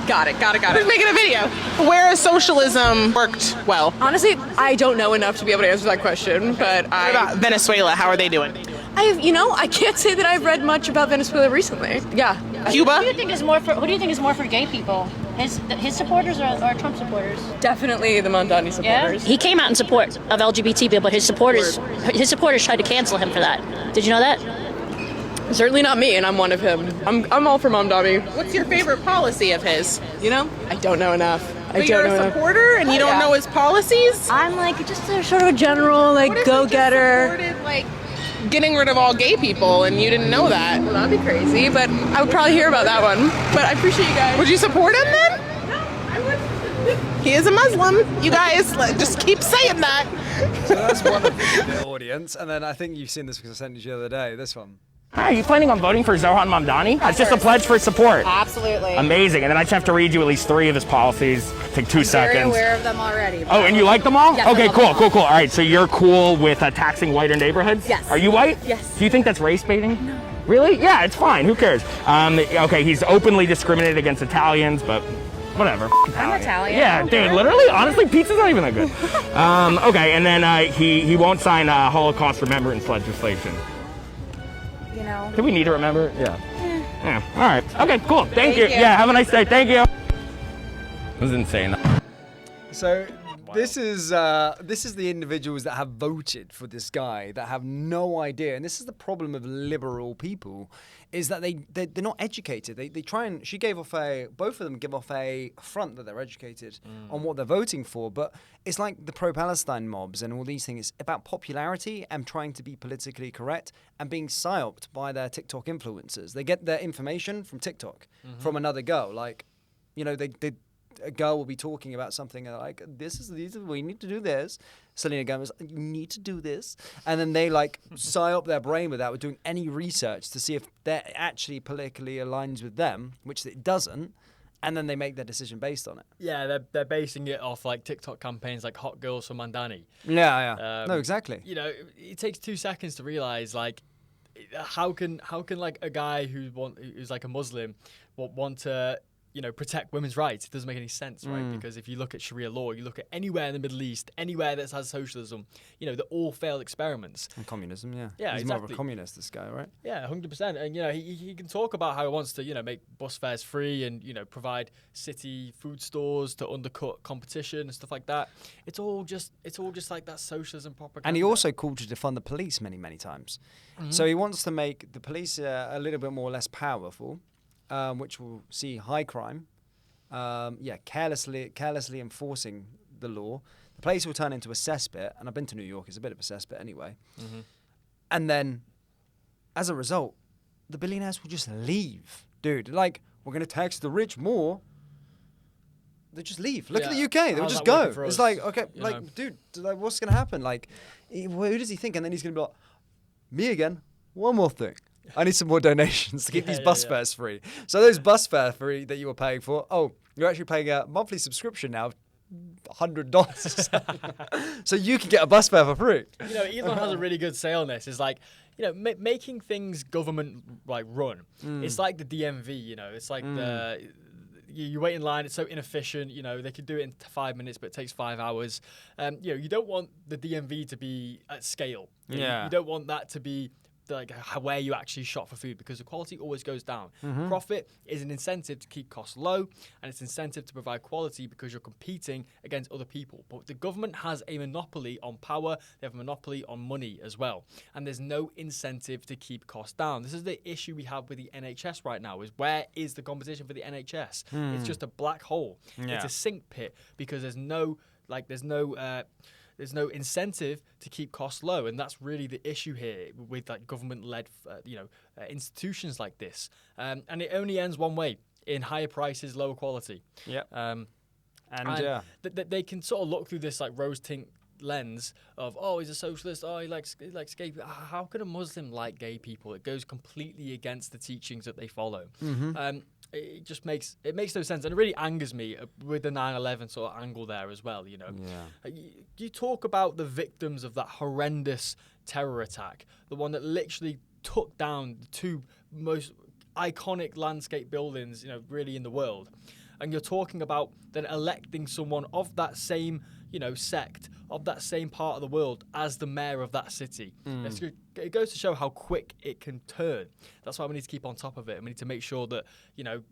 got it. Who's making a video? Where has socialism worked well? Honestly, I don't know enough to be able to answer that question, but What about Venezuela? How are they doing? I can't say that I've read much about Venezuela recently. Yeah. Cuba? Who do you think is more for gay people? His supporters or Trump supporters? Definitely the Mondani supporters. He came out in support of LGBT people, but his supporters tried to cancel him for that. Did you know that? Certainly not me, and I'm one of him. I'm all for Mondani. What's your favorite policy of his? I don't know enough. But you're a supporter and you don't know his policies? I'm just a sort of a general, go-getter. Getting rid of all gay people and you didn't know that. Well, that'd be crazy, but I would probably hear about that one. But I appreciate you guys. Would you support him then? No, I would. He is a Muslim. You guys just keep saying that. So that's one of the audience, and then I think you've seen this because I sent it to you the other day. This one. Are you planning on voting for Zohan Mamdani? That's just a pledge for support. Absolutely. Amazing. And then I just have to read you at least 3 of his policies. Take 2 seconds. Very aware of them already. Oh, and you like them all? Yes, okay, I love them cool. All right, so you're cool with taxing whiter neighborhoods? Yes. Are you white? Yes. Do you think that's race baiting? No. Really? Yeah, it's fine. Who cares? Okay, he's openly discriminated against Italians, but whatever. I'm Italian. Yeah, dude, literally, honestly, pizza's not even that good. Okay, and then he won't sign Holocaust remembrance legislation. Do we need to remember? Yeah. All right. Okay, cool. Thank you. Yeah, have a nice day. Thank you. It was insane. So this is the individuals that have voted for this guy that have no idea, and this is the problem of liberal people, is that they're not educated. They try and both of them give off a front that they're educated on what they're voting for, but it's like the pro-Palestine mobs and all these things. It's about popularity and trying to be politically correct and being psyoped by their TikTok influencers. They get their information from TikTok, from another girl. A girl will be talking about something like, we need to do this. Selena Gomez, you need to do this. And then they psyop their brain without doing any research to see if that actually politically aligns with them, which it doesn't. And then they make their decision based on it. Yeah, they're basing it off TikTok campaigns like Hot Girls for Mandani. Yeah. No, exactly. It takes 2 seconds to realize how can a guy who's a Muslim want to protect women's rights. It doesn't make any sense, right? Because if you look at Sharia law, you look at anywhere in the Middle East, anywhere that has socialism, they're all failed experiments. And communism, yeah. Yeah, He's exactly. more of a communist, this guy, right? Yeah, 100%. And, he can talk about how he wants to, make bus fares free and, provide city food stores to undercut competition and stuff like that. It's all just like that socialism propaganda. And he also called to defund the police many, many times. So he wants to make the police a little bit more less powerful. Which will see high crime, carelessly enforcing the law. The place will turn into a cesspit, and I've been to New York, it's a bit of a cesspit anyway. And then, as a result, the billionaires will just leave. Dude, we're going to tax the rich more. They just leave. Look at the UK, they'll just go. It's dude, what's going to happen? Who does he think? And then he's going to be like, me again, one more thing. I need some more donations to keep these bus fares free. So those bus fares free that you were paying for, you're actually paying a monthly subscription now, $100. So you can get a bus fare for free. Elon has a really good say on this. It's making things government run. It's like the DMV, it's like you wait in line, it's so inefficient, they could do it in 5 minutes, but it takes 5 hours. You don't want the DMV to be at scale. You don't want that to be where you actually shop for food, because the quality always goes down. Mhm. Profit is an incentive to keep costs low, and it's an incentive to provide quality because you're competing against other people. But the government has a monopoly on power, they have a monopoly on money as well, and there's no incentive to keep costs down. This is the issue we have with the NHS right now, is where is the competition for the NHS? It's just a black hole. Yeah. It's a sink pit because there's no incentive to keep costs low, and that's really the issue here with like government-led, institutions like this. And it only ends one way: in higher prices, lower quality. Yep. They can sort of look through this like rose tint lens of, oh, he's a socialist, oh, he likes gay people. How could a Muslim like gay people? It goes completely against the teachings that they follow. It just makes no sense, and it really angers me with the 9/11 sort of angle there as well. You talk about the victims of that horrendous terror attack, the one that literally took down the two most iconic landscape buildings, really in the world, and you're talking about then electing someone of that same sect, of that same part of the world, as the mayor of that city. It goes to show how quick it can turn. That's why we need to keep on top of it, and we need to make sure that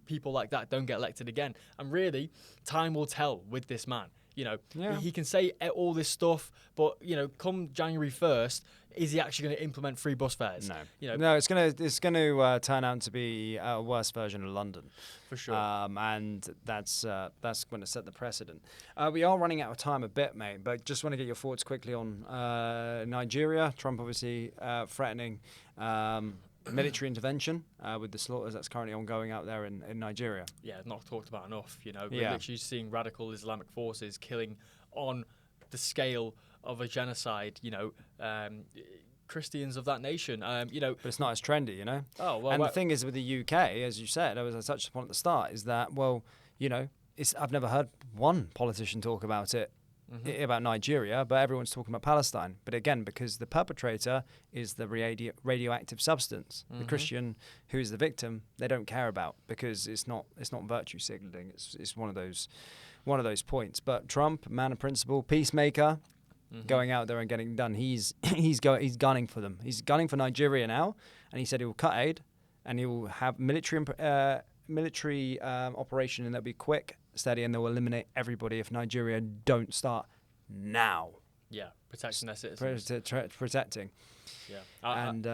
people like that don't get elected again. And really, time will tell with this man. He can say all this stuff, but come January 1st, is he actually going to implement free bus fares? No. No, it's gonna turn out to be a worse version of London, for sure. And that's going to set the precedent. We are running out of time a bit, mate, but just want to get your thoughts quickly on Nigeria. Trump obviously threatening military intervention with the slaughters that's currently ongoing out there in Nigeria. Yeah, not talked about enough. We're Yeah. literally seeing radical Islamic forces killing on the scale of a genocide. Christians of that nation. But it's not as trendy, Oh well. And the thing is with the UK, as you said, as I touched upon at the start, is that I've never heard one politician talk about it. About Nigeria, but everyone's talking about Palestine. But again, because the perpetrator is the radioactive substance, the Christian who is the victim, they don't care about, because it's not virtue signaling. It's one of those points. But Trump, man of principle, peacemaker, going out there and getting done. He's gunning for them. He's gunning for Nigeria now, and he said he will cut aid and he will have military operation, and that'll be quick, steady, and they'll eliminate everybody if Nigeria don't start now. Yeah, protecting their citizens. Protecting. Yeah. And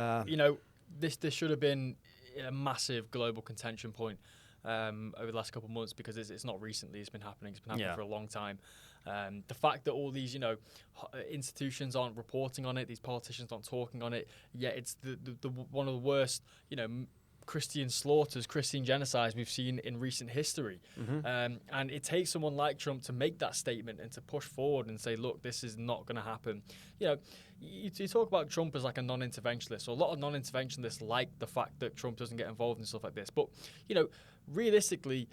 this should have been a massive global contention point over the last couple of months, because it's not recently. It's been happening. It's been happening for a long time. The fact that all these institutions aren't reporting on it, these politicians aren't talking on it, yet it's the one of the worst Christian slaughters, Christian genocides we've seen in recent history. And it takes someone like Trump to make that statement and to push forward and say, look, this is not going to happen. You talk about Trump as like a non-interventionist, so a lot of non-interventionists like the fact that Trump doesn't get involved in stuff like this. But, realistically,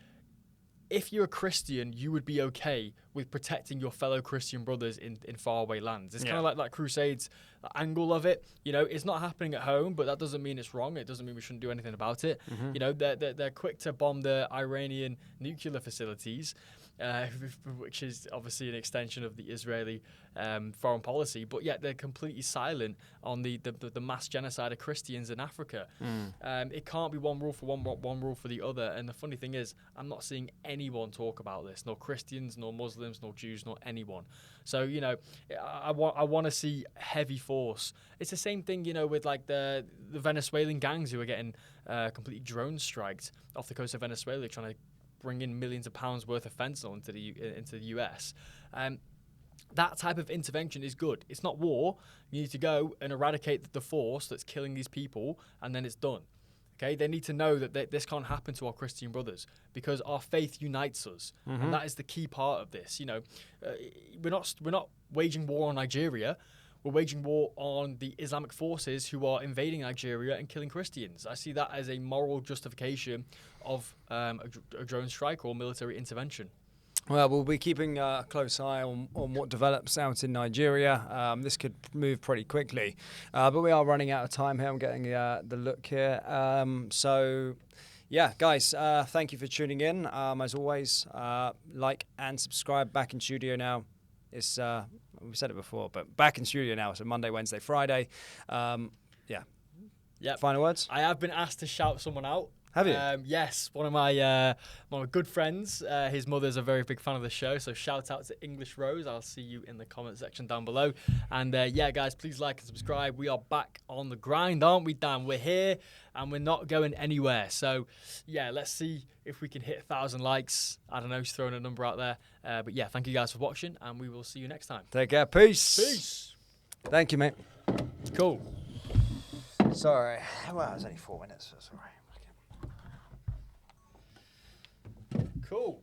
if you're a Christian, you would be okay with protecting your fellow Christian brothers in faraway lands. It's kind of like that Crusades angle of it. It's not happening at home, but that doesn't mean it's wrong. It doesn't mean we shouldn't do anything about it. They're quick to bomb the Iranian nuclear facilities, which is obviously an extension of the Israeli foreign policy, but yet they're completely silent on the mass genocide of Christians in Africa. It can't be one rule for one rule for the other. And the funny thing is, I'm not seeing anyone talk about this, nor Christians, nor Muslims, nor Jews, nor anyone. So, I want to see heavy force. It's the same thing, with like the Venezuelan gangs who are getting completely drone striked off the coast of Venezuela, trying to bring in millions of pounds worth of fentanyl into the US. That type of intervention is good. It's not war. You need to go and eradicate the force that's killing these people, and then it's done. Okay, they need to know that this can't happen to our Christian brothers, because our faith unites us, and that is the key part of this. We're not waging war on Nigeria. We're waging war on the Islamic forces who are invading Nigeria and killing Christians. I see that as a moral justification of a drone strike or military intervention. Well, we'll be keeping a close eye on what develops out in Nigeria. This could move pretty quickly. But we are running out of time here. I'm getting the look here. Yeah, guys, thank you for tuning in. As always, like and subscribe. Back in studio now. It's we've said it before, but back in studio now. So Monday, Wednesday, Friday. Yeah, Yep. Final words? I have been asked to shout someone out. Have you? Yes, one of my good friends. His mother's a very big fan of the show, so shout out to English Rose. I'll see you in the comment section down below. And yeah, guys, please like and subscribe. We are back on the grind, aren't we, Dan? We're here and we're not going anywhere. So yeah, let's see if we can hit 1,000 likes. I don't know, just throwing a number out there. But yeah, thank you guys for watching, and we will see you next time. Take care. Peace. Peace. Thank you, mate. Cool. Sorry. Well, it was only 4 minutes, so sorry. Cool.